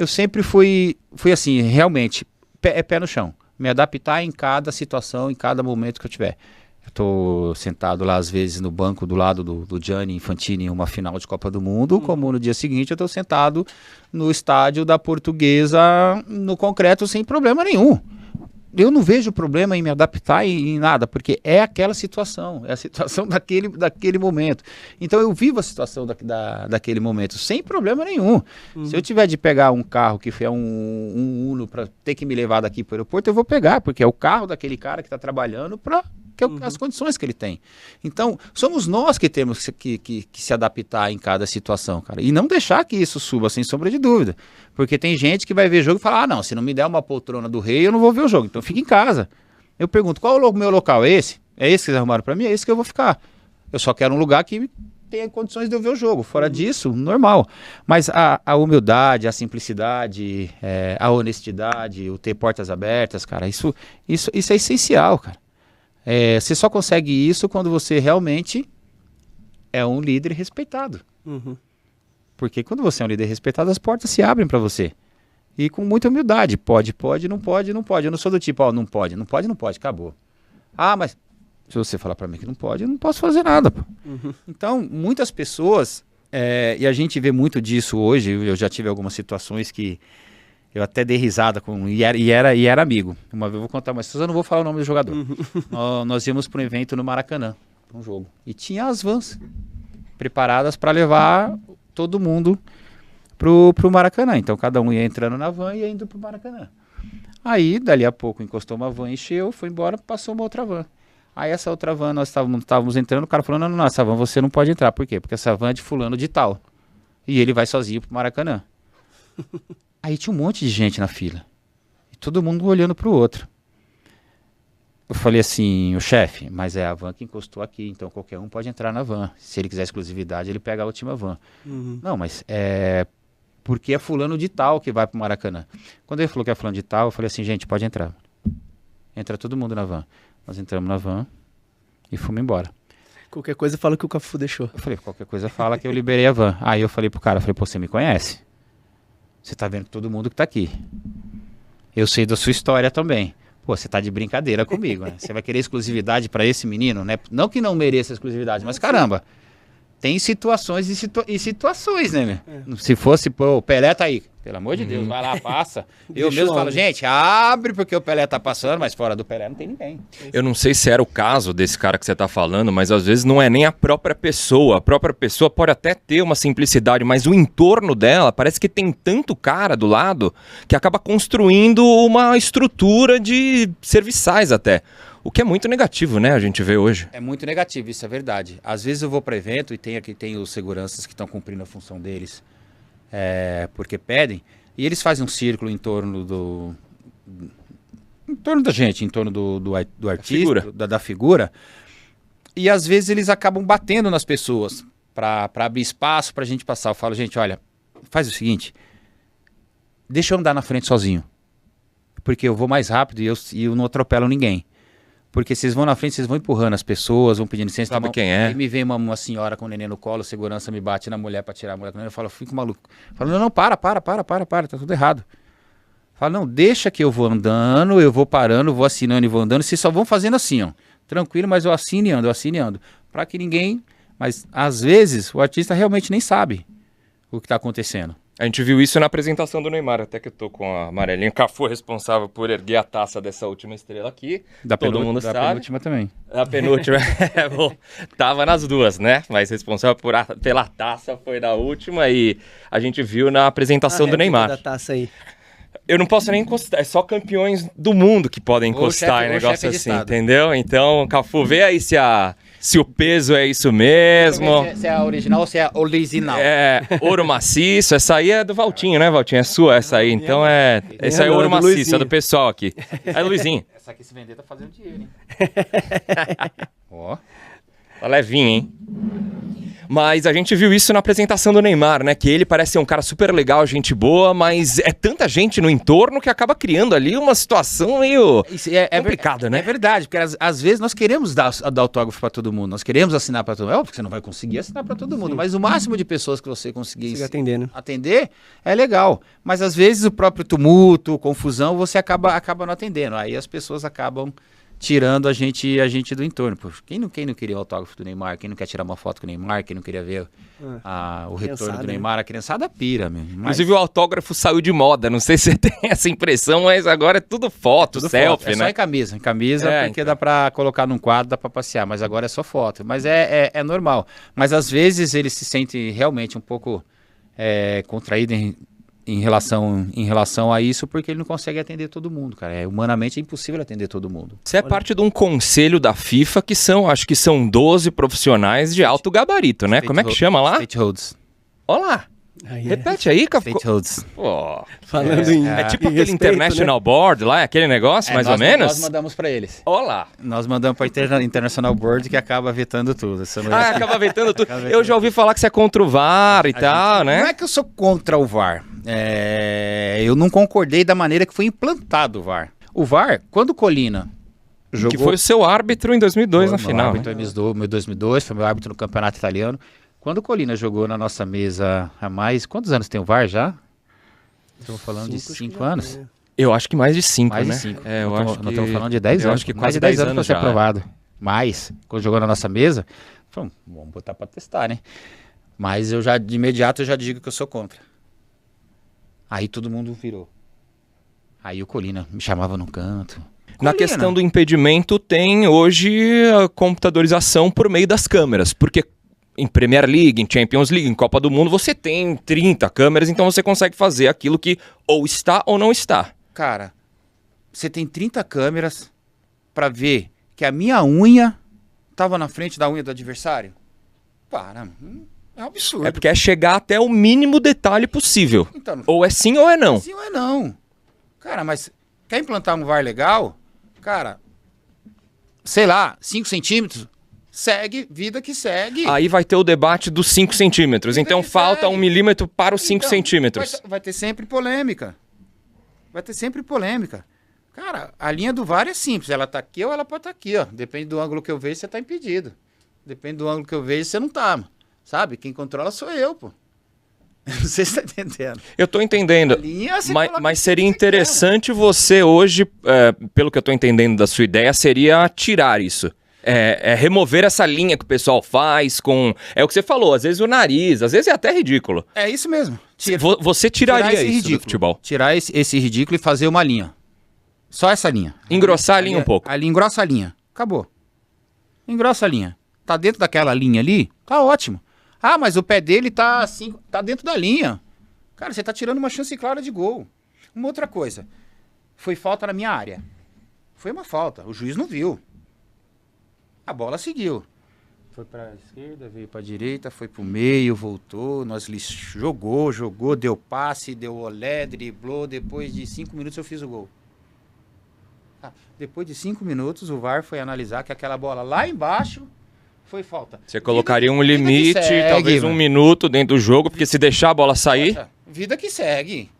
sempre fui assim, realmente, pé no chão. Me adaptar em cada situação, em cada momento que eu tiver. Eu tô sentado lá, às vezes, no banco do lado do Gianni Infantini em uma final de Copa do Mundo, como no dia seguinte eu tô sentado no estádio da Portuguesa, no concreto, sem problema nenhum. Eu não vejo problema em me adaptar em nada, porque é aquela situação, é a situação daquele momento. Então eu vivo a situação daquele momento, sem problema nenhum. Uhum. Se eu tiver de pegar um carro que foi um Uno para ter que me levar daqui para o aeroporto, eu vou pegar, porque é o carro daquele cara que está trabalhando para as condições que ele tem. Então, somos nós que temos que se adaptar em cada situação, cara. E não deixar que isso suba, sem sombra de dúvida. Porque tem gente que vai ver jogo e fala, não, se não me der uma poltrona do rei, eu não vou ver o jogo. Então fica em casa. Eu pergunto, qual é o meu local? É esse? É esse que vocês arrumaram para mim? É esse que eu vou ficar. Eu só quero um lugar que tenha condições de eu ver o jogo. Fora disso, normal. Mas a humildade, a simplicidade, a honestidade, o ter portas abertas, cara, isso é essencial, cara. Você só consegue isso quando você realmente é um líder respeitado. Uhum. Porque quando você é um líder respeitado, as portas se abrem para você. E com muita humildade. Pode, não pode. Eu não sou do tipo, não pode, acabou. Ah, mas se você falar para mim que não pode, eu não posso fazer nada. Pô. Uhum. Então, muitas pessoas, e a gente vê muito disso hoje, eu já tive algumas situações que eu até dei risada e era amigo. Uma vez eu vou contar uma história, eu não vou falar o nome do jogador. Uhum. Nós íamos para um evento no Maracanã, um jogo. E tinha as vans preparadas para levar todo mundo pro Maracanã. Então cada um ia entrando na van e ia indo pro Maracanã. Aí, dali a pouco, encostou uma van, encheu, foi embora, passou uma outra van. Aí essa outra van, nós estávamos entrando, o cara falou, não, essa van você não pode entrar. Por quê? Porque essa van é de fulano de tal. E ele vai sozinho pro Maracanã. Aí tinha um monte de gente na fila. E todo mundo olhando pro outro. Eu falei assim, o chefe, mas é a van que encostou aqui, então qualquer um pode entrar na van. Se ele quiser exclusividade, ele pega a última van. Uhum. Não, mas porque é fulano de tal que vai pro Maracanã. Quando ele falou que é fulano de tal, eu falei assim, gente, pode entrar. Entra todo mundo na van. Nós entramos na van e fomos embora. Qualquer coisa fala que o Cafu deixou. Eu falei, qualquer coisa fala que eu liberei a van. Aí eu falei pro cara, pô, você me conhece? Você tá vendo todo mundo que tá aqui. Eu sei da sua história também. Pô, você tá de brincadeira comigo, né? Você vai querer exclusividade pra esse menino, né? Não que não mereça exclusividade, mas caramba, tem situações e situações, né, meu? Se fosse, pô, o Pelé tá aí. Pelo amor de Deus, vai lá, passa. Eu mesmo falo, gente, abre porque o Pelé tá passando, mas fora do Pelé não tem ninguém. Eu não sei se era o caso desse cara que você tá falando, mas às vezes não é nem a própria pessoa. A própria pessoa pode até ter uma simplicidade, mas o entorno dela parece que tem tanto cara do lado que acaba construindo uma estrutura de serviçais até. O que é muito negativo, né? A gente vê hoje. É muito negativo, isso é verdade. Às vezes eu vou para evento e tem os seguranças que estão cumprindo a função deles. Porque pedem, e eles fazem um círculo em torno torno da gente, em torno do artista, figura. Da figura. E às vezes eles acabam batendo nas pessoas para abrir espaço pra gente passar. Eu falo, gente, olha, faz o seguinte, deixa eu andar na frente sozinho. Porque eu vou mais rápido e eu não atropelo ninguém. Porque vocês vão na frente, vocês vão empurrando as pessoas, vão pedindo licença. Sabe quem é? Aí me vem uma senhora com o neném no colo, segurança me bate na mulher pra tirar a mulher com o neném. Eu falo, fico maluco. Eu falo, não, para, tá tudo errado. Eu falo, não, deixa que eu vou andando, eu vou parando, vou assinando e vou andando. Vocês só vão fazendo assim, ó. Tranquilo, mas eu assino e ando. Pra que ninguém... Mas às vezes o artista realmente nem sabe o que tá acontecendo. A gente viu isso na apresentação do Neymar, até que eu tô com a amarelinha. O Cafu é responsável por erguer a taça dessa última estrela aqui. Todo mundo sabe. Da penúltima também. A penúltima, bom, tava nas duas, né? Mas responsável pela taça foi na última e a gente viu na apresentação do Neymar. Da taça aí. Eu não posso nem encostar, é só campeões do mundo que podem encostar em negócio assim, entendeu? Então, Cafu, vê aí se o peso é isso mesmo. Se é a original ou se é a original. É, ouro maciço, essa aí é do Valtinho, né, Valtinho? É sua essa aí, então é... Essa aí é ouro maciço, é do pessoal aqui. É Luizinho. Essa aqui se vender tá fazendo dinheiro, hein? Ó. Tá levinho, hein? Mas a gente viu isso na apresentação do Neymar, né? Que ele parece ser um cara super legal, gente boa, mas é tanta gente no entorno que acaba criando ali uma situação meio complicada, né? É verdade, porque às vezes nós queremos dar autógrafo pra todo mundo, nós queremos assinar pra todo mundo. É óbvio que você não vai conseguir assinar pra todo mundo, mas o máximo de pessoas que você conseguir atender é legal. Mas às vezes o próprio tumulto, confusão, você acaba não atendendo. Aí as pessoas acabam tirando a gente do entorno. Pô, quem não queria o autógrafo do Neymar? Quem não quer tirar uma foto com o Neymar? Quem não queria ver o retorno do Neymar? A criançada pira, meu. Inclusive o autógrafo saiu de moda. Não sei se você tem essa impressão, mas agora é tudo foto, selfie, né? É só em camisa. Em camisa, porque dá pra colocar num quadro, dá pra passear. Mas agora é só foto. Mas é normal. Mas às vezes ele se sente realmente um pouco contraído em relação a isso, porque ele não consegue atender todo mundo, cara. Humanamente é impossível atender todo mundo. Você é parte de um conselho da FIFA que acho que são 12 profissionais de alto gabarito, né? Como é que chama lá? Stakeholders. Olha lá. Repete aí, Cafu. Stakeholders. Falando em... É tipo aquele International Board lá, aquele negócio, mais ou menos? Nós mandamos pra eles. Olha lá. Nós mandamos pra International Board, que acaba vetando tudo. Acaba vetando tudo. Eu já ouvi falar que você é contra o VAR e tal, né? Não é que eu sou contra o VAR. Eu não concordei da maneira que foi implantado o VAR. O VAR, quando o Colina jogou... Que foi o seu árbitro em 2002 na final. Árbitro em 2002, foi meu árbitro no campeonato italiano. Quando o Colina jogou na nossa mesa há mais... Quantos anos tem o VAR já? Estamos falando de 5 anos? Eu acho que mais de 5, né? Mais de 5. Nós estamos falando de 10 anos. Acho que mais de 10 anos para ser aprovado. Mais. Quando jogou na nossa mesa, falamos, vamos botar para testar, né? Mas de imediato eu já digo que eu sou contra. Aí todo mundo virou. Aí o Colina me chamava no canto. Na questão do impedimento, tem hoje a computadorização por meio das câmeras, porque em Premier League, em Champions League, em Copa do Mundo, você tem 30 câmeras, então você consegue fazer aquilo que ou está ou não está. Cara, você tem 30 câmeras pra ver que a minha unha tava na frente da unha do adversário? Para, é um absurdo. É porque é chegar até o mínimo detalhe possível. Então, ou é sim ou é não. Sim ou é não. Cara, mas quer implantar um VAR legal? Cara, sei lá, 5 centímetros... Segue, vida que segue. Aí vai ter o debate dos 5 centímetros. Então falta 1 milímetro para os 5 centímetros. Vai ter sempre polêmica. Cara, a linha do VAR é simples. Ela tá aqui ou ela pode estar aqui, ó. Depende do ângulo que eu vejo, você tá impedido. Depende do ângulo que eu vejo, você não tá. Sabe? Quem controla sou eu, pô. Não sei se você tá entendendo. Eu tô entendendo. Mas seria interessante você hoje, pelo que eu tô entendendo da sua ideia, seria tirar isso. Remover essa linha que o pessoal faz com... É o que você falou, às vezes o nariz, às vezes é até ridículo. É isso mesmo. Você tiraria isso ridículo do futebol? Tirar esse ridículo e fazer uma linha. Só essa linha. Engrossar a linha um pouco. Ali, engrossa a linha. Acabou. Engrossa a linha. Tá dentro daquela linha ali? Tá ótimo. Ah, mas o pé dele tá assim, tá dentro da linha. Cara, você tá tirando uma chance clara de gol. Uma outra coisa. Foi falta na minha área. Foi uma falta. O juiz não viu. A bola seguiu. Foi pra esquerda, veio pra direita, foi pro meio, voltou. Jogou, deu passe, deu olé, driblou. Depois de 5 minutos eu fiz o gol. Depois de 5 minutos, o VAR foi analisar que aquela bola lá embaixo foi falta. Você colocaria um Vida que limite, segue, talvez um mano. minuto dentro do jogo, porque se deixar a bola sair... Poxa, vida que segue.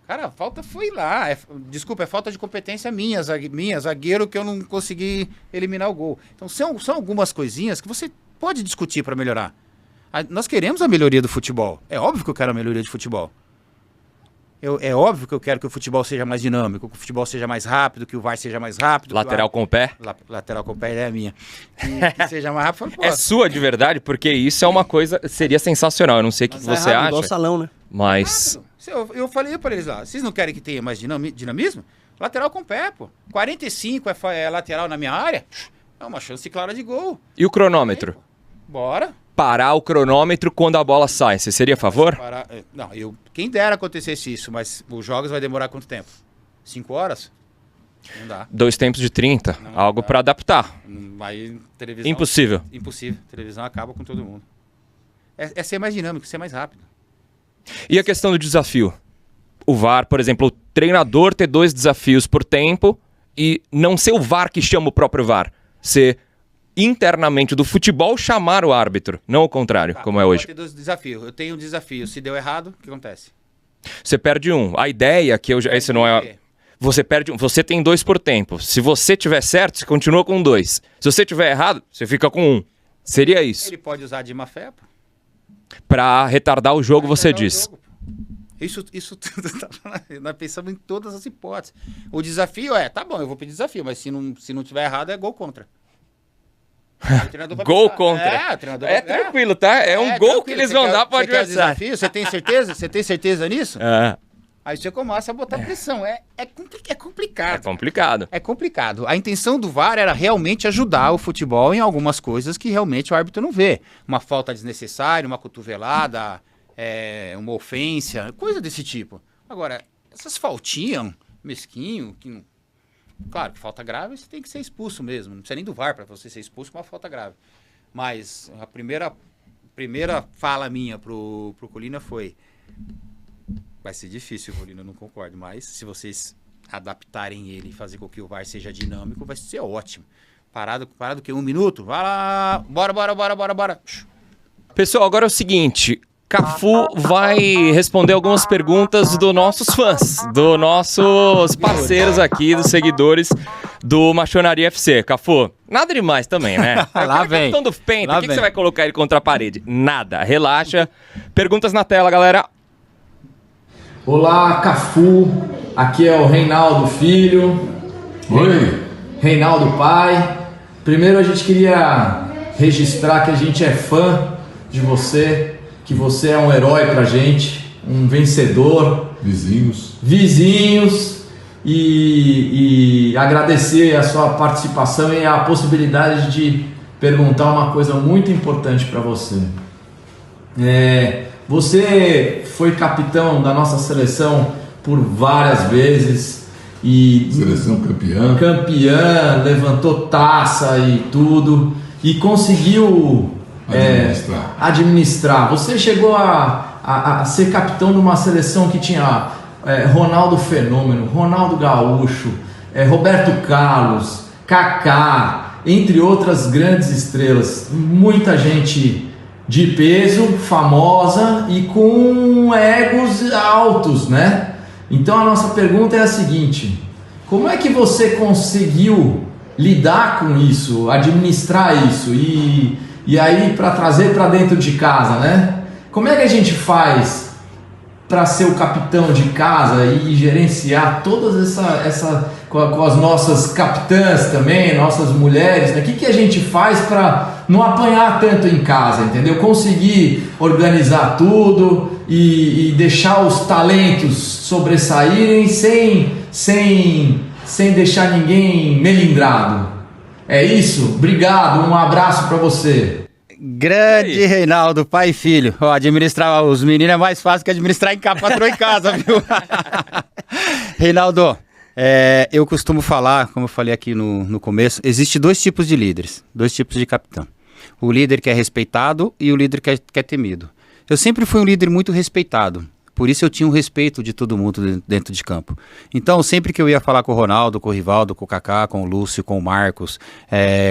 Cara, a falta foi lá. Desculpa, é falta de competência minha, zagueiro, que eu não consegui eliminar o gol. Então são algumas coisinhas que você pode discutir para melhorar. Nós queremos a melhoria do futebol. É óbvio que eu quero a melhoria de futebol. É óbvio que eu quero que o futebol seja mais dinâmico, que o futebol seja mais rápido, que o VAR seja mais rápido. Lateral com o pé? Lateral com o pé é minha. Que seja mais rápido. Pô, É sua de verdade, porque isso é uma coisa... Seria sensacional, eu não sei o que Mas você rápido, igual acha, salão, né? mas... Eu falei para eles lá, vocês não querem que tenha mais dinamismo? Lateral com o pé, pô. 45 é lateral na minha área, é uma chance clara de gol. E o cronômetro? Bora. Parar o cronômetro quando a bola sai, você seria a favor? Não, quem dera acontecesse isso, mas os jogos vai demorar quanto tempo? 5 horas? Não dá. 2 tempos de 30, Não algo dá. para adaptar. Aí, televisão... Impossível. Impossível. Televisão acaba com todo mundo. É ser mais dinâmico, ser mais rápido. E a questão do desafio? O VAR, por exemplo, o treinador ter 2 desafios por tempo e não ser o VAR que chama o próprio VAR. Ser internamente do futebol chamar o árbitro, não o contrário, como é hoje. Ter 2 desafios. Eu tenho um desafio. Se deu errado, o que acontece? Você perde um. A ideia que eu já... Esse não é... Você perde um. Você tem 2 por tempo. Se você tiver certo, você continua com 2. Se você tiver errado, você fica com 1. Seria isso. Ele pode usar de má fé, pô. Pra retardar o jogo, você diz. Isso tudo, nós pensamos em todas as hipóteses. O desafio tá bom, eu vou pedir desafio, mas se não tiver errado, é gol contra. O treinador vai Gol pensar. contra. O treinador É tranquilo, tá? É um gol tranquilo. que eles Você vão quer- dar pro você quer adversário. desafio? Você tem certeza? Você tem certeza nisso? É Aí você começa a botar pressão. É complicado. complicado. É complicado. A intenção do VAR era realmente ajudar o futebol em algumas coisas que realmente o árbitro não vê. Uma falta desnecessária, uma cotovelada, uma ofensa, coisa desse tipo. Agora, essas faltinhas, mesquinho, que não... Claro que falta grave, você tem que ser expulso mesmo. Não precisa nem do VAR para você ser expulso com uma falta grave. Mas a primeira fala minha pro Colina foi: vai ser difícil, Colina, eu não concordo, mas se vocês adaptarem ele e fazer com que o VAR seja dinâmico, vai ser ótimo. Parado que 1 minuto? Vai lá, bora. Pessoal, agora é o seguinte. Cafu vai responder algumas perguntas dos nossos fãs, dos nossos parceiros aqui, dos seguidores do Machonaria FC. Cafu, nada demais também, né? Lá vem. Capitão do Penta, Lá o que vem. você vai colocar ele contra a parede? Nada, relaxa. Perguntas na tela, galera. Olá, Cafu. Aqui é o Reinaldo Filho. Oi. Reinaldo Pai. Primeiro a gente queria registrar que a gente é fã de você, que você é um herói pra gente, um vencedor, vizinhos, e agradecer a sua participação e a possibilidade de perguntar uma coisa muito importante para você. Você foi capitão da nossa seleção por várias vezes e Seleção campeã, levantou taça e tudo e conseguiu administrar. Você chegou a ser capitão de uma seleção que tinha Ronaldo Fenômeno, Ronaldo Gaúcho, Roberto Carlos, Kaká, entre outras grandes estrelas. Muita gente de peso, famosa e com egos altos, né? Então a nossa pergunta é a seguinte: como é que você conseguiu lidar com isso, administrar isso e aí para trazer para dentro de casa, né? Como é que a gente faz para ser o capitão de casa e gerenciar todas com as nossas capitãs também, nossas mulheres, né? O que a gente faz para não apanhar tanto em casa, entendeu? Conseguir organizar tudo e deixar os talentos sobressaírem sem deixar ninguém melindrado. É isso? Obrigado, um abraço para você. Grande Reinaldo, pai e filho. Ó, administrar os meninos é mais fácil que administrar patroa em casa, viu? Reinaldo, eu costumo falar, como eu falei aqui no começo, existe 2 tipos de líderes, 2 tipos de capitão. O líder que é respeitado e o líder que é temido. Eu sempre fui um líder muito respeitado, Por isso eu tinha um respeito de todo mundo dentro de campo. Então, sempre que eu ia falar com o Ronaldo, com o Rivaldo, com o Kaká, com o Lúcio, com o Marcos,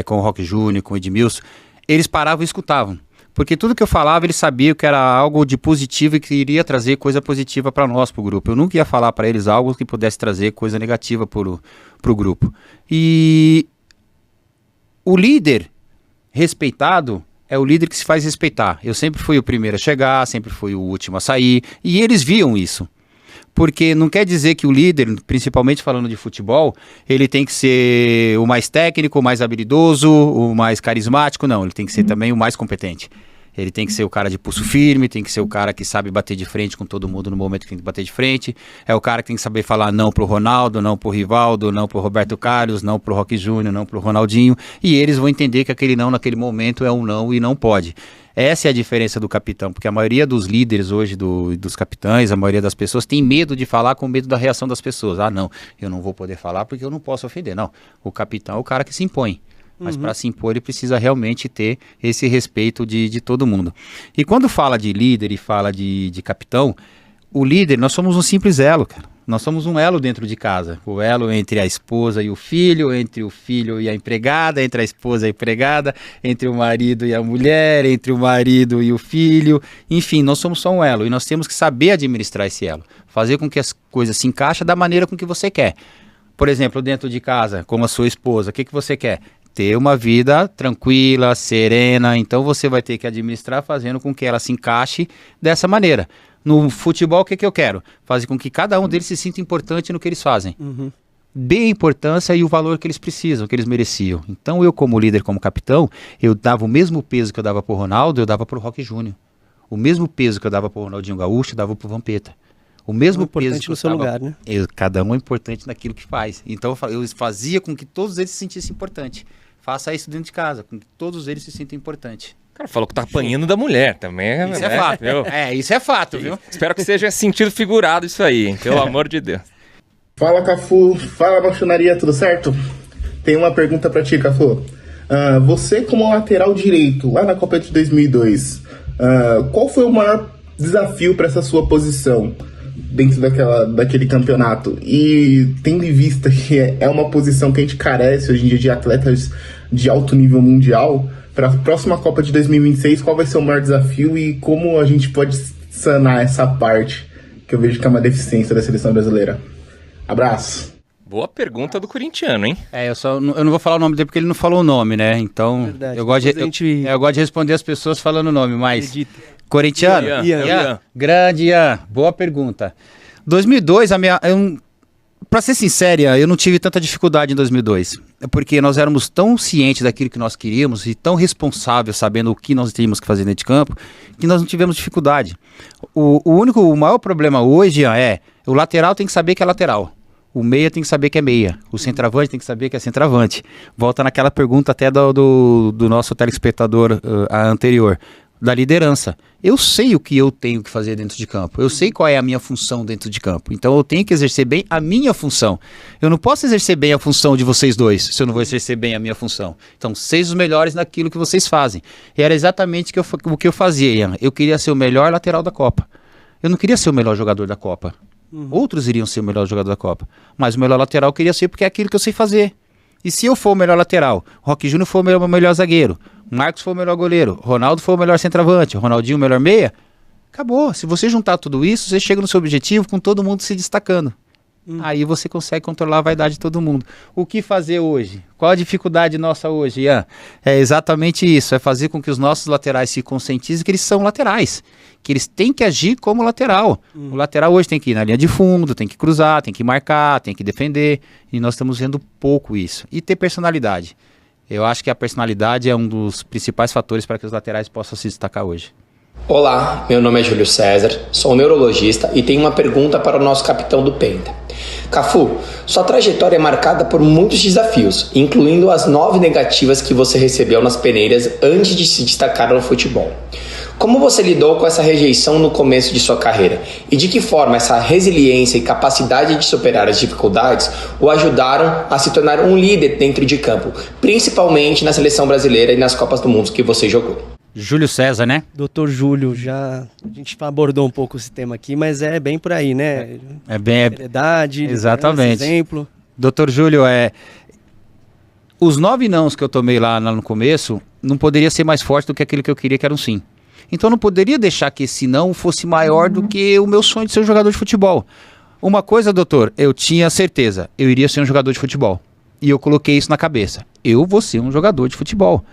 com o Roque Júnior, com o Edmilson, eles paravam e escutavam. Porque tudo que eu falava, eles sabiam que era algo de positivo e que iria trazer coisa positiva para nós, para o grupo. Eu nunca ia falar para eles algo que pudesse trazer coisa negativa para o grupo. E o líder respeitado é o líder que se faz respeitar. Eu sempre fui o primeiro a chegar, sempre fui o último a sair, e eles viam isso. Porque não quer dizer que o líder, principalmente falando de futebol, ele tem que ser o mais técnico, o mais habilidoso, o mais carismático, não. Ele tem que ser também o mais competente. Ele tem que ser o cara de pulso firme, tem que ser o cara que sabe bater de frente com todo mundo no momento que tem que bater de frente. É o cara que tem que saber falar não pro Ronaldo, não pro Rivaldo, não pro Roberto Carlos, não pro Roque Júnior, não pro Ronaldinho. E eles vão entender que aquele não naquele momento é um não e não pode. Essa é a diferença do capitão, porque a maioria dos líderes hoje, dos capitães, a maioria das pessoas tem medo de falar com medo da reação das pessoas. Ah, não, eu não vou poder falar porque eu não posso ofender. Não, o capitão é o cara que se impõe. Mas para se impor, ele precisa realmente ter esse respeito de todo mundo. E quando fala de líder e fala de capitão, o líder, nós somos um simples elo, cara. Nós somos um elo dentro de casa. O elo entre a esposa e o filho, entre o filho e a empregada, entre a esposa e a empregada, entre o marido e a mulher, entre o marido e o filho. Enfim, nós somos só um elo e nós temos que saber administrar esse elo. Fazer com que as coisas se encaixem da maneira com que você quer. Por exemplo, dentro de casa, como a sua esposa, o que você quer? Ter uma vida tranquila, serena, então você vai ter que administrar fazendo com que ela se encaixe dessa maneira. No futebol, o que eu quero? Fazer com que cada um deles se sinta importante no que eles fazem. Dê a importância e o valor que eles precisam, que eles mereciam. Então eu, como líder, como capitão, eu dava o mesmo peso que eu dava pro Ronaldo, eu dava pro Roque Júnior. O mesmo peso que eu dava pro Ronaldinho Gaúcho, eu dava pro Vampeta. O mesmo peso que no seu lugar, né? Cada um é importante naquilo que faz. Então eu fazia com que todos eles se sentissem importantes. Faça isso dentro de casa, com que todos eles se sintam importantes. O cara falou que tá apanhando da mulher também. Isso é fato. Viu? Isso é fato, viu? Espero que seja sentido figurado isso aí, hein? Pelo amor de Deus. Fala, Cafu. Fala, machonaria, tudo certo? Tem uma pergunta pra ti, Cafu. Você como lateral direito, lá na Copa de 2002, qual foi o maior desafio para essa sua posição dentro daquele campeonato? E tendo em vista que é uma posição que a gente carece hoje em dia de atletas de alto nível mundial, para a próxima Copa de 2026, qual vai ser o maior desafio e como a gente pode sanar essa parte que eu vejo que é uma deficiência da seleção brasileira? Abraço! Boa pergunta do corintiano, hein? Eu não vou falar o nome dele porque ele não falou o nome, né? Então, verdade. eu gosto de responder as pessoas falando o nome, mas... Acredita. Corintiano? Ian. Grande Ian, boa pergunta. 2002, pra ser sincera, eu não tive tanta dificuldade em 2002. É porque nós éramos tão cientes daquilo que nós queríamos e tão responsáveis, sabendo o que nós tínhamos que fazer dentro de campo, que nós não tivemos dificuldade. O maior problema hoje, Ian, é o lateral tem que saber que é lateral. O meia tem que saber que é meia. O centroavante tem que saber que é centroavante. Volta naquela pergunta até do nosso telespectador anterior. Da liderança. Eu sei o que eu tenho que fazer dentro de campo. Eu sei qual é a minha função dentro de campo. Então eu tenho que exercer bem a minha função. Eu não posso exercer bem a função de vocês dois se eu não vou exercer bem a minha função. Então, sejam os melhores naquilo que vocês fazem. E era exatamente o que eu fazia, Ian. Eu queria ser o melhor lateral da Copa. Eu não queria ser o melhor jogador da Copa. Outros iriam ser o melhor jogador da Copa. Mas o melhor lateral eu queria ser porque é aquilo que eu sei fazer. E se eu for o melhor lateral, Roque Júnior for o melhor zagueiro, Marcos for o melhor goleiro, Ronaldo for o melhor centroavante, Ronaldinho o melhor meia, acabou. Se você juntar tudo isso, você chega no seu objetivo com todo mundo se destacando. Aí você consegue controlar a vaidade de todo mundo. O que fazer hoje? Qual a dificuldade nossa hoje, Ian? É exatamente isso, é fazer com que os nossos laterais se conscientizem que eles são laterais, que eles têm que agir como lateral. O lateral hoje tem que ir na linha de fundo, tem que cruzar, tem que marcar, tem que defender, e nós estamos vendo pouco isso. E ter personalidade. Eu acho que a personalidade é um dos principais fatores para que os laterais possam se destacar hoje. Olá, meu nome é Júlio César, sou neurologista e tenho uma pergunta para o nosso capitão do Penta. Cafu, sua trajetória é marcada por muitos desafios, incluindo as 9 negativas que você recebeu nas peneiras antes de se destacar no futebol. Como você lidou com essa rejeição no começo de sua carreira? E de que forma essa resiliência e capacidade de superar as dificuldades o ajudaram a se tornar um líder dentro de campo, principalmente na seleção brasileira e nas Copas do Mundo que você jogou? Júlio César, né? Doutor Júlio, já a gente abordou um pouco esse tema aqui, mas é bem por aí, né? É bem... Seriedade, Exatamente. exemplo. Doutor Júlio, os 9 nãos que eu tomei lá no começo não poderia ser mais forte do que aquele que eu queria, que era um sim. Então eu não poderia deixar que esse não fosse maior do que o meu sonho de ser um jogador de futebol. Uma coisa, doutor, eu tinha certeza, eu iria ser um jogador de futebol. E eu coloquei isso na cabeça. Eu vou ser um jogador de futebol.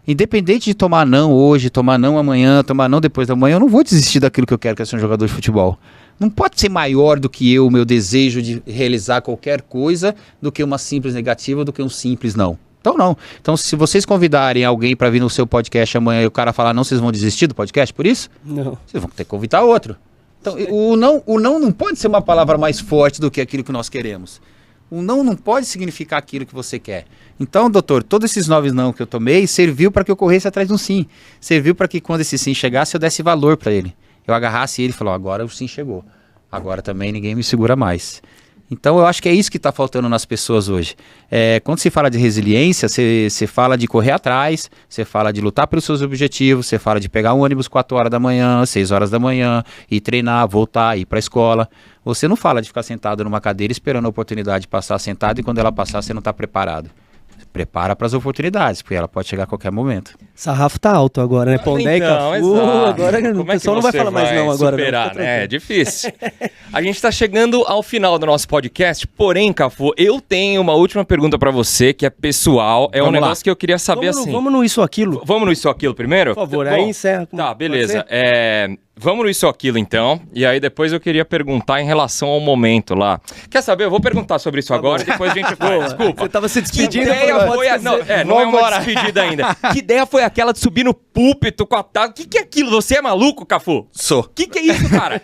Independente de tomar não hoje, tomar não amanhã, tomar não depois da manhã, eu não vou desistir daquilo que eu quero, que é ser um jogador de futebol. Não pode ser maior do que eu, o meu desejo de realizar qualquer coisa, do que uma simples negativa, do que um simples não. Então não. Então se vocês convidarem alguém para vir no seu podcast amanhã e o cara falar não, vocês vão desistir do podcast por isso? Não. Vocês vão ter que convidar outro. Então o não pode ser uma palavra mais forte do que aquilo que nós queremos. O não pode significar aquilo que você quer. Então, doutor, todos esses 9 não que eu tomei serviu para que eu corresse atrás de um sim. Serviu para que quando esse sim chegasse eu desse valor para ele. Eu agarrasse ele e falou, agora o sim chegou. Agora também ninguém me segura mais. Então eu acho que é isso que está faltando nas pessoas hoje. Quando se fala de resiliência, você fala de correr atrás, você fala de lutar pelos seus objetivos, você fala de pegar um ônibus 4 horas da manhã, 6 horas da manhã, ir treinar, voltar, ir para a escola. Você não fala de ficar sentado numa cadeira esperando a oportunidade de passar sentado e quando ela passar você não está preparado. Prepara para as oportunidades, porque ela pode chegar a qualquer momento. Sarrafo tá alto agora, né? Pondé e Cafu, agora o pessoal não vai falar mais não agora. Superar, né? É difícil. A gente tá chegando ao final do nosso podcast, porém, Cafu, eu tenho uma última pergunta para você, que é pessoal. É um negócio que eu queria saber assim. Vamos no isso ou aquilo? Vamos no isso ou aquilo primeiro? Por favor, aí encerra. Tá, beleza. Vamos no isso ou aquilo então, e aí depois eu queria perguntar em relação ao momento lá. Quer saber? Eu vou perguntar sobre isso agora e depois a gente vai. Desculpa. Você tava se despedindo. Que ideia foi não é uma despedida ainda. Que ideia foi aquela de subir no púlpito com a taça? O que é aquilo? Você é maluco, Cafu? Sou. O que é isso, cara?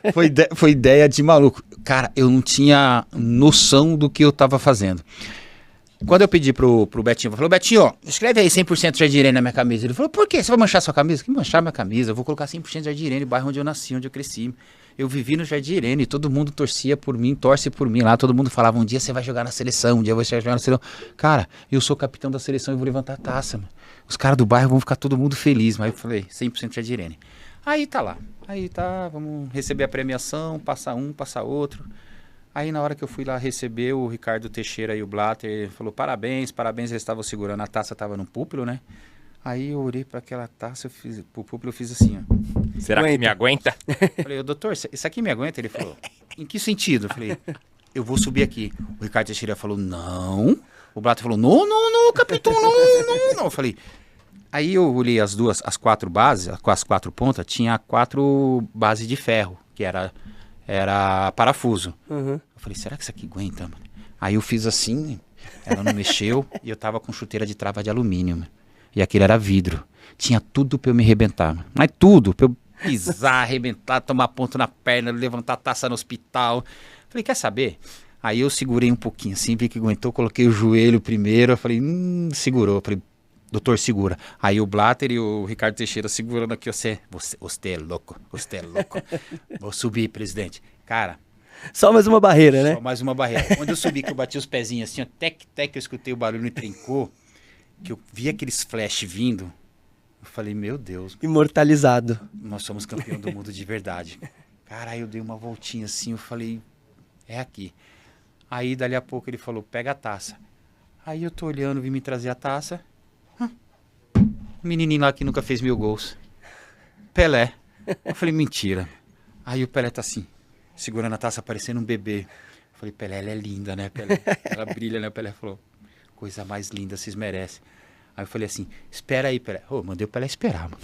Foi ideia de maluco. Cara, eu não tinha noção do que eu tava fazendo. Quando eu pedi pro Betinho, eu falei, Betinho, ó, escreve aí 100% Jardim Irene na minha camisa. Ele falou, por quê? Você vai manchar sua camisa? Que manchar minha camisa? Eu vou colocar 100% Jardim Irene, bairro onde eu nasci, onde eu cresci. Eu vivi no Jardim Irene, todo mundo torcia por mim, torce por mim lá, todo mundo falava, um dia você vai jogar na seleção, um dia você vai jogar na seleção. Cara, eu sou capitão da seleção e vou levantar a taça, mano. Os caras do bairro vão ficar todo mundo feliz. Mas eu falei, 100% Jardim Irene. Aí tá lá, vamos receber a premiação, passa um, passa outro. Aí na hora que eu fui lá receber, o Ricardo Teixeira e o Blatter falou, parabéns, eles estavam segurando, a taça tava no púlpilo, né? Aí eu olhei para aquela taça, pro púlpilo eu fiz assim, ó. Será que me aguenta? Falei, doutor, isso aqui me aguenta? Ele falou, em que sentido? Eu falei, eu vou subir aqui. O Ricardo Teixeira falou, não. O Blatter falou, não, capitão, não. Eu falei, aí eu olhei as 4 bases, as 4 pontas, tinha 4 bases de ferro, que era parafuso. Uhum. Eu falei, será que isso aqui aguenta, mano? Aí eu fiz assim, ela não mexeu, e eu tava com chuteira de trava de alumínio, mano. E aquilo era vidro. Tinha tudo pra eu me arrebentar, mano. Mas tudo, pra eu pisar, arrebentar, tomar ponto na perna, levantar a taça no hospital. Falei, quer saber? Aí eu segurei um pouquinho assim, vi que aguentou, coloquei o joelho primeiro, eu falei, segurou. Eu falei, doutor, segura. Aí o Blatter e o Ricardo Teixeira segurando aqui, você é louco. Vou subir, presidente. Cara... Só mais uma barreira, né? Só mais uma barreira. Quando eu subi, que eu bati os pezinhos assim, até que eu escutei o barulho e trincou, que eu vi aqueles flash vindo, eu falei, meu Deus. Imortalizado. Nós somos campeão do mundo de verdade. Cara, aí eu dei uma voltinha assim, eu falei, é aqui. Aí, dali a pouco, ele falou, pega a taça. Aí eu tô olhando, vim me trazer a taça. O menininho lá que nunca fez 1000 gols. Pelé. Eu falei, mentira. Aí o Pelé tá assim, segurando a taça, parecendo um bebê. Eu falei, Pelé, ela é linda, né, Pelé? Ela brilha, né? O Pelé falou, coisa mais linda, vocês merecem. Aí eu falei assim, espera aí, Pelé. Mandei o Pelé esperar, mano.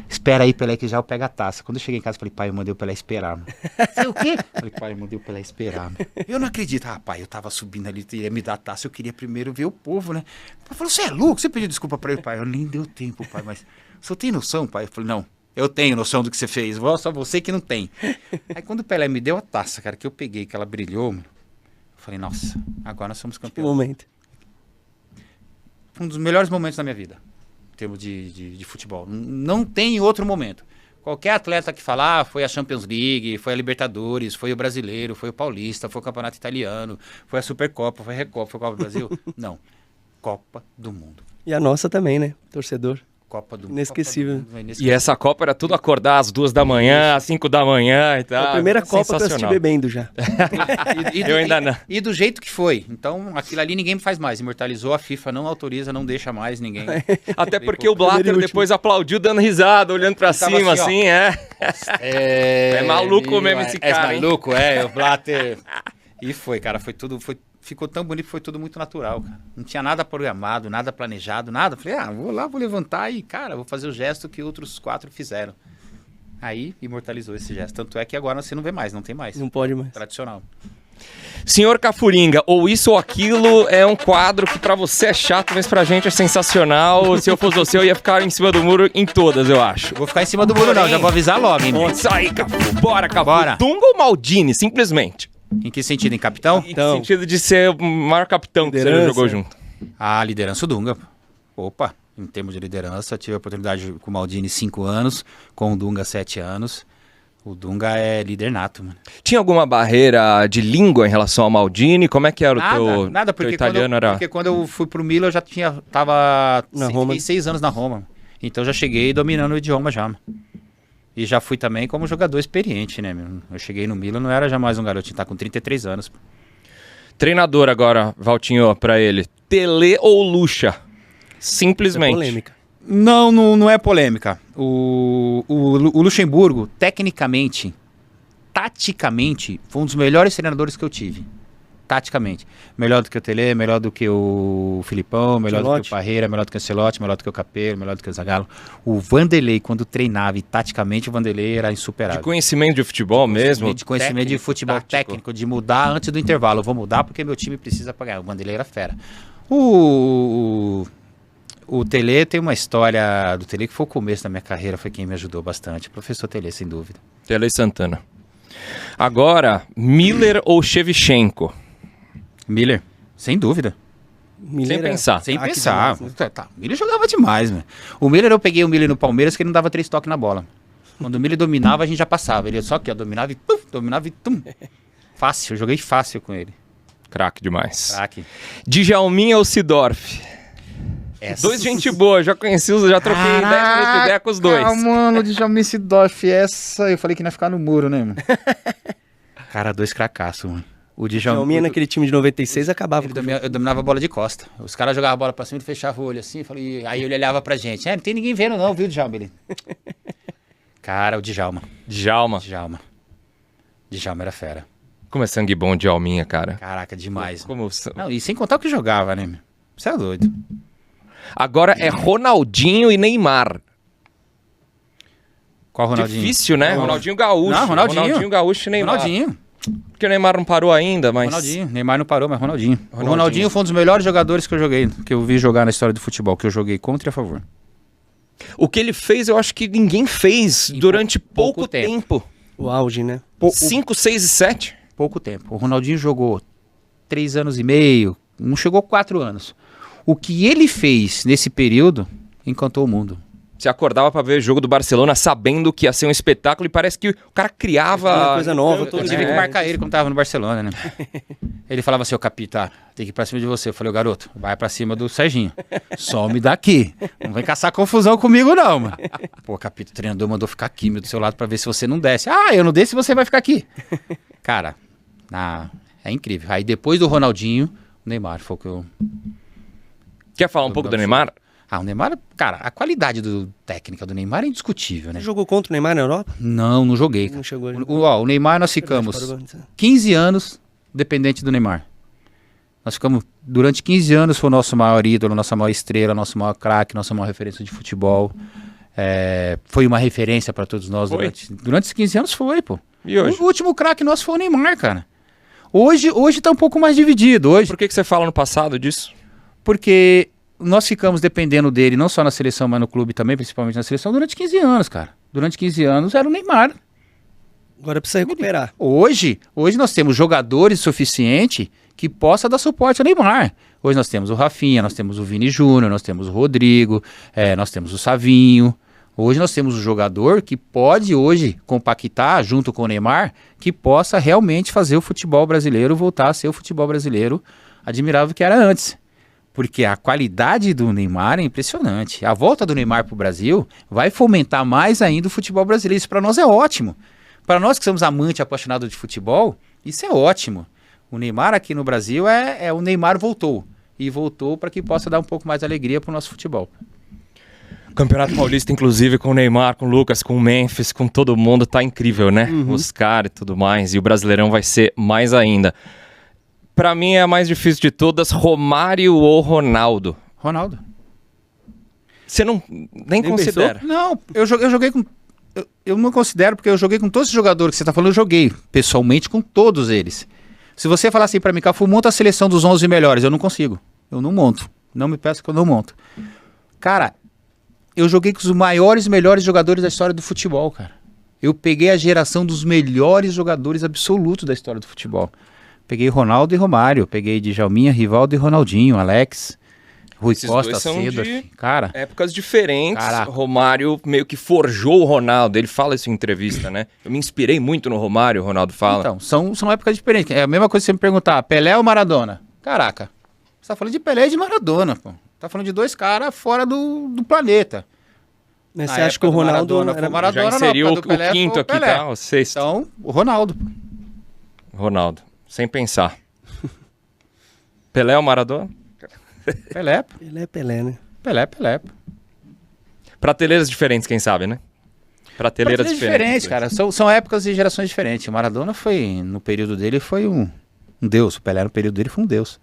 Espera aí, Pelé, que já eu pego a taça. Quando eu cheguei em casa, eu falei, pai, eu mandei o Pelé esperar, mano. Sei o quê? Falei, pai, eu mandei o Pelé esperar, mano. Eu não acredito. Pai, eu tava subindo ali, ia me dar a taça, eu queria primeiro ver o povo, né? O pai falou, você é louco? Você pediu desculpa pra ele, pai? Eu nem deu tempo, pai, mas o senhor tem noção, pai? Eu falei, não, eu tenho noção do que você fez, só você que não tem. Aí quando o Pelé me deu a taça, cara, que eu peguei, que ela brilhou, mano, eu falei, nossa, agora nós somos campeões. Que momento. Um dos melhores momentos da minha vida, em termos de futebol. Não tem outro momento. Qualquer atleta que falar, foi a Champions League, foi a Libertadores, foi o Brasileiro, foi o Paulista, foi o Campeonato Italiano, foi a Supercopa, foi a Recopa, foi a Copa do Brasil. Não. Copa do Mundo. E a nossa também, né? Torcedor. Copa do Inesquecível. Copa do Mundo, E essa Copa era tudo acordar às 2 da manhã, às 5 da manhã e tal. A primeira Copa que eu assisti Sensacional. bebendo já. Eu ainda não. E do jeito que foi. Então, aquilo ali ninguém faz mais. Imortalizou, a FIFA não autoriza, não deixa mais ninguém. Até porque o Blatter Primeiro e depois aplaudiu dando risada, olhando pra Tava cima, assim, assim, É maluco mesmo esse cara, hein? maluco, o Blatter. E foi, cara, ficou tão bonito que foi tudo muito natural, cara. Não tinha nada programado, nada planejado, nada. Falei, vou lá, vou levantar e, cara, vou fazer o gesto que outros 4 fizeram. Aí, imortalizou esse gesto. Tanto é que agora você não vê mais, não tem mais. Não pode mais. Tradicional. Senhor Cafuringa, ou isso ou aquilo é um quadro que pra você é chato, mas pra gente é sensacional. Se eu fosse você, eu ia ficar em cima do muro em todas, eu acho. Vou ficar em cima do muro não, já vou avisar logo, hein? Isso aí, Cafu. Bora, Cafu. Bora. Dunga ou Maldini, simplesmente? Em que sentido? Em capitão? No sentido de ser o maior capitão que você Liderança. jogou junto. A liderança, o Dunga. Opa, em termos de liderança, tive a oportunidade com o Maldini 5 anos, com o Dunga 7 anos. O Dunga é líder nato, mano. Tinha alguma barreira de língua em relação ao Maldini? Como é que era Nada, teu porque italiano? porque quando eu fui pro Milan, eu já tava Na Roma. fiquei 6 anos na Roma. Então já cheguei dominando o idioma já. Mano. E já fui também como jogador experiente, né, meu? Eu cheguei no Milan, não era jamais um garotinho, tá com 33 anos. Treinador agora, Valtinho, pra ele. Tele ou Lucha? É Simplesmente. polêmica. Não é polêmica. O Luxemburgo, tecnicamente, taticamente, foi um dos melhores treinadores que eu tive. Taticamente. Melhor do que o Tele, melhor do que o Filipão, melhor do Ancelotti. que o Parreira, melhor do que o Ancelotti, melhor do que o Capello, melhor do que o Zagallo. O Vanderlei, quando treinava e taticamente, o Vanderlei era De insuperável. conhecimento de futebol mesmo? De conhecimento de técnico, futebol tático. técnico, de mudar antes do intervalo. Eu vou mudar porque meu time precisa pagar. O Vanderlei era fera. O Tele tem uma história do Tele que foi o começo da minha carreira, foi quem me ajudou bastante. O professor Tele, sem dúvida. Tele Santana. Agora, Miller ou Shevchenko? Miller, sem dúvida. Sem pensar. Sem Craque pensar. demais, né? O Miller jogava demais, mano. O Miller, eu peguei o Miller no Palmeiras que ele não dava 3 toques na bola. Quando o Miller dominava, a gente já passava. Ele só que ó, dominava e tum. Fácil, eu joguei fácil com ele. Craque demais. Craque. Djalminha ou Sidorf? Dois gente boa, já conheci, já troquei 10 minutos de ideia com os dois. Mano, o Djalmin Sidorf, essa... Eu falei que não ia ficar no muro, né, mano? Cara, 2 cracassos, mano. O Djalminha naquele time de 96 acabava com o jogo. Eu dominava a bola de costa. Os caras jogavam a bola pra cima e fechavam o olho assim. Aí ele olhava pra gente. Não tem ninguém vendo não, viu, Djalma? Cara, o Djalma. Djalma. Djalma era fera. Como é sangue bom Djalminha, cara. Caraca, demais. Como... Não, e sem contar o que jogava, né, meu? Você é doido. Agora é Ronaldinho e Neymar. Qual Ronaldinho? Difícil, né? Ronaldinho Gaúcho. Não, Ronaldinho. Ronaldinho Gaúcho e Neymar. Ronaldinho. Porque o Neymar não parou ainda, mas... Ronaldinho. Neymar não parou, mas Ronaldinho. O Ronaldinho. Ronaldinho foi um dos melhores jogadores que eu joguei, que eu vi jogar na história do futebol, que eu joguei contra e a favor. O que ele fez, eu acho que ninguém fez durante pouco tempo. O auge, né? 5, 6 e 7. Pouco tempo. O Ronaldinho jogou 3 anos e meio, não chegou 4 anos. O que ele fez nesse período encantou o mundo. Você acordava pra ver o jogo do Barcelona sabendo que ia ser um espetáculo e parece que o cara criava... Uma coisa nova. Eu tive que marcar ele quando tava no Barcelona, né? Ele falava assim, ô Capitã, tem que ir pra cima de você. Eu falei, ô garoto, vai pra cima do Serginho. Some daqui. Não vem caçar confusão comigo não, mano. Pô, Capitã, o treinador mandou ficar aqui, meu, do seu lado pra ver se você não desce. Ah, eu não desço e você vai ficar aqui. Cara, é incrível. Aí depois do Ronaldinho, o Neymar foi o que eu... Quer falar um pouco do Neymar? Ah, o Neymar, cara, a qualidade técnica do Neymar é indiscutível, né? Você jogou contra o Neymar na Europa? Não joguei. Não chegou. O Neymar nós ficamos Parou antes, né? 15 anos dependente do Neymar. Nós ficamos, durante 15 anos foi o nosso maior ídolo, nossa maior estrela, nosso maior craque, nossa maior referência de futebol. Foi uma referência para todos nós durante esses 15 anos foi, pô. E hoje? O último craque nosso foi o Neymar, cara. Hoje tá um pouco mais dividido. Por que você fala no passado disso? Porque nós ficamos dependendo dele, não só na seleção, mas no clube também, principalmente na seleção, durante 15 anos, cara. Durante 15 anos era o Neymar. Agora precisa recuperar. Hoje nós temos jogadores suficientes que possa dar suporte ao Neymar. Hoje nós temos o Rafinha, nós temos o Vini Júnior, nós temos o Rodrigo, nós temos o Savinho. Hoje nós temos um jogador que pode hoje compactar junto com o Neymar, que possa realmente fazer o futebol brasileiro voltar a ser o futebol brasileiro admirável que era antes. Porque a qualidade do Neymar é impressionante. A volta do Neymar pro Brasil vai fomentar mais ainda o futebol brasileiro. Isso para nós é ótimo. Para nós que somos amantes, apaixonados de futebol, isso é ótimo. O Neymar aqui no Brasil o Neymar voltou. E voltou para que possa dar um pouco mais de alegria pro nosso futebol. Campeonato Paulista, inclusive, com o Neymar, com o Lucas, com o Memphis, com todo mundo, tá incrível, né? Os caras e tudo mais. E o Brasileirão vai ser mais ainda. Pra mim é a mais difícil de todas, Romário ou Ronaldo? Ronaldo. Você nem considera? Pensou? Não, eu joguei com... Eu não considero, porque eu joguei com todos os jogadores que você tá falando, eu joguei pessoalmente com todos eles. Se você falar assim pra mim, Cafu, monta a seleção dos 11 melhores, eu não consigo. Eu não monto. Não me peça que eu não monto. Cara, eu joguei com os maiores e melhores jogadores da história do futebol, cara. Eu peguei a geração dos melhores jogadores absolutos da história do futebol. Peguei Ronaldo e Romário, peguei Djalminha, Rivaldo e Ronaldinho, Alex, Rui Esses Costa, dois são Seda. de Cara, épocas diferentes. Caraca. Romário meio que forjou o Ronaldo. Ele fala isso em entrevista, né? Eu me inspirei muito no Romário, o Ronaldo fala. então, são épocas diferentes. É a mesma coisa que você me perguntar, Pelé ou Maradona? Caraca, você tá falando de Pelé e de Maradona, pô. Tá falando de dois caras fora do planeta. Mas Na você acha que o época do Ronaldo Maradona foi o Maradona, Já inseriu na o época do Pelé quinto foi o aqui, Pelé. tá? O sexto. Então, o Ronaldo. Ronaldo, sem pensar. Pelé ou Maradona? Pelé, pô. Ele é Pelé, né? Pelé. Prateleiras diferentes, quem sabe, né? Prateleiras diferentes. cara. São épocas e gerações diferentes. O Maradona foi, no período dele, foi um deus. O Pelé, no período dele, foi um deus.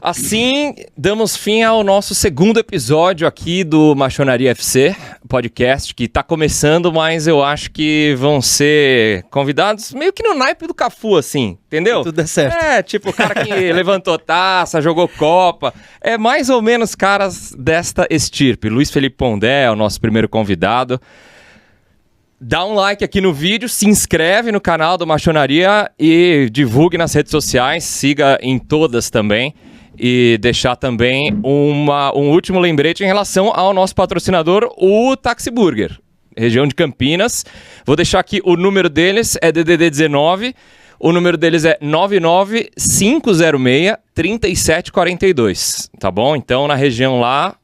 Assim, damos fim ao nosso segundo episódio aqui do Machonaria FC, podcast que tá começando, mas eu acho que vão ser convidados meio que no naipe do Cafu, assim, entendeu? Tudo é certo. É, tipo o cara que levantou taça, jogou Copa, é mais ou menos caras desta estirpe. Luiz Felipe Pondé é o nosso primeiro convidado. Dá um like aqui no vídeo, se inscreve no canal do Machonaria e divulgue nas redes sociais, siga em todas também. E deixar também um último lembrete em relação ao nosso patrocinador, o Taxi Burger, região de Campinas. Vou deixar aqui o número deles, é DDD 19, o número deles é 99506-3742, tá bom? Então, na região lá,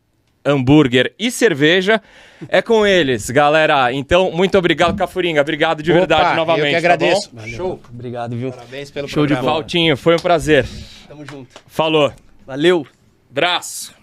hambúrguer e cerveja, é com eles, galera. Então, muito obrigado, Cafuringa, obrigado de verdade novamente, eu que agradeço. Tá bom? Show. Obrigado, viu? Parabéns pelo Show de programa. bola. Valtinho, foi um prazer. Tamo junto. Falou. Valeu. Abraço.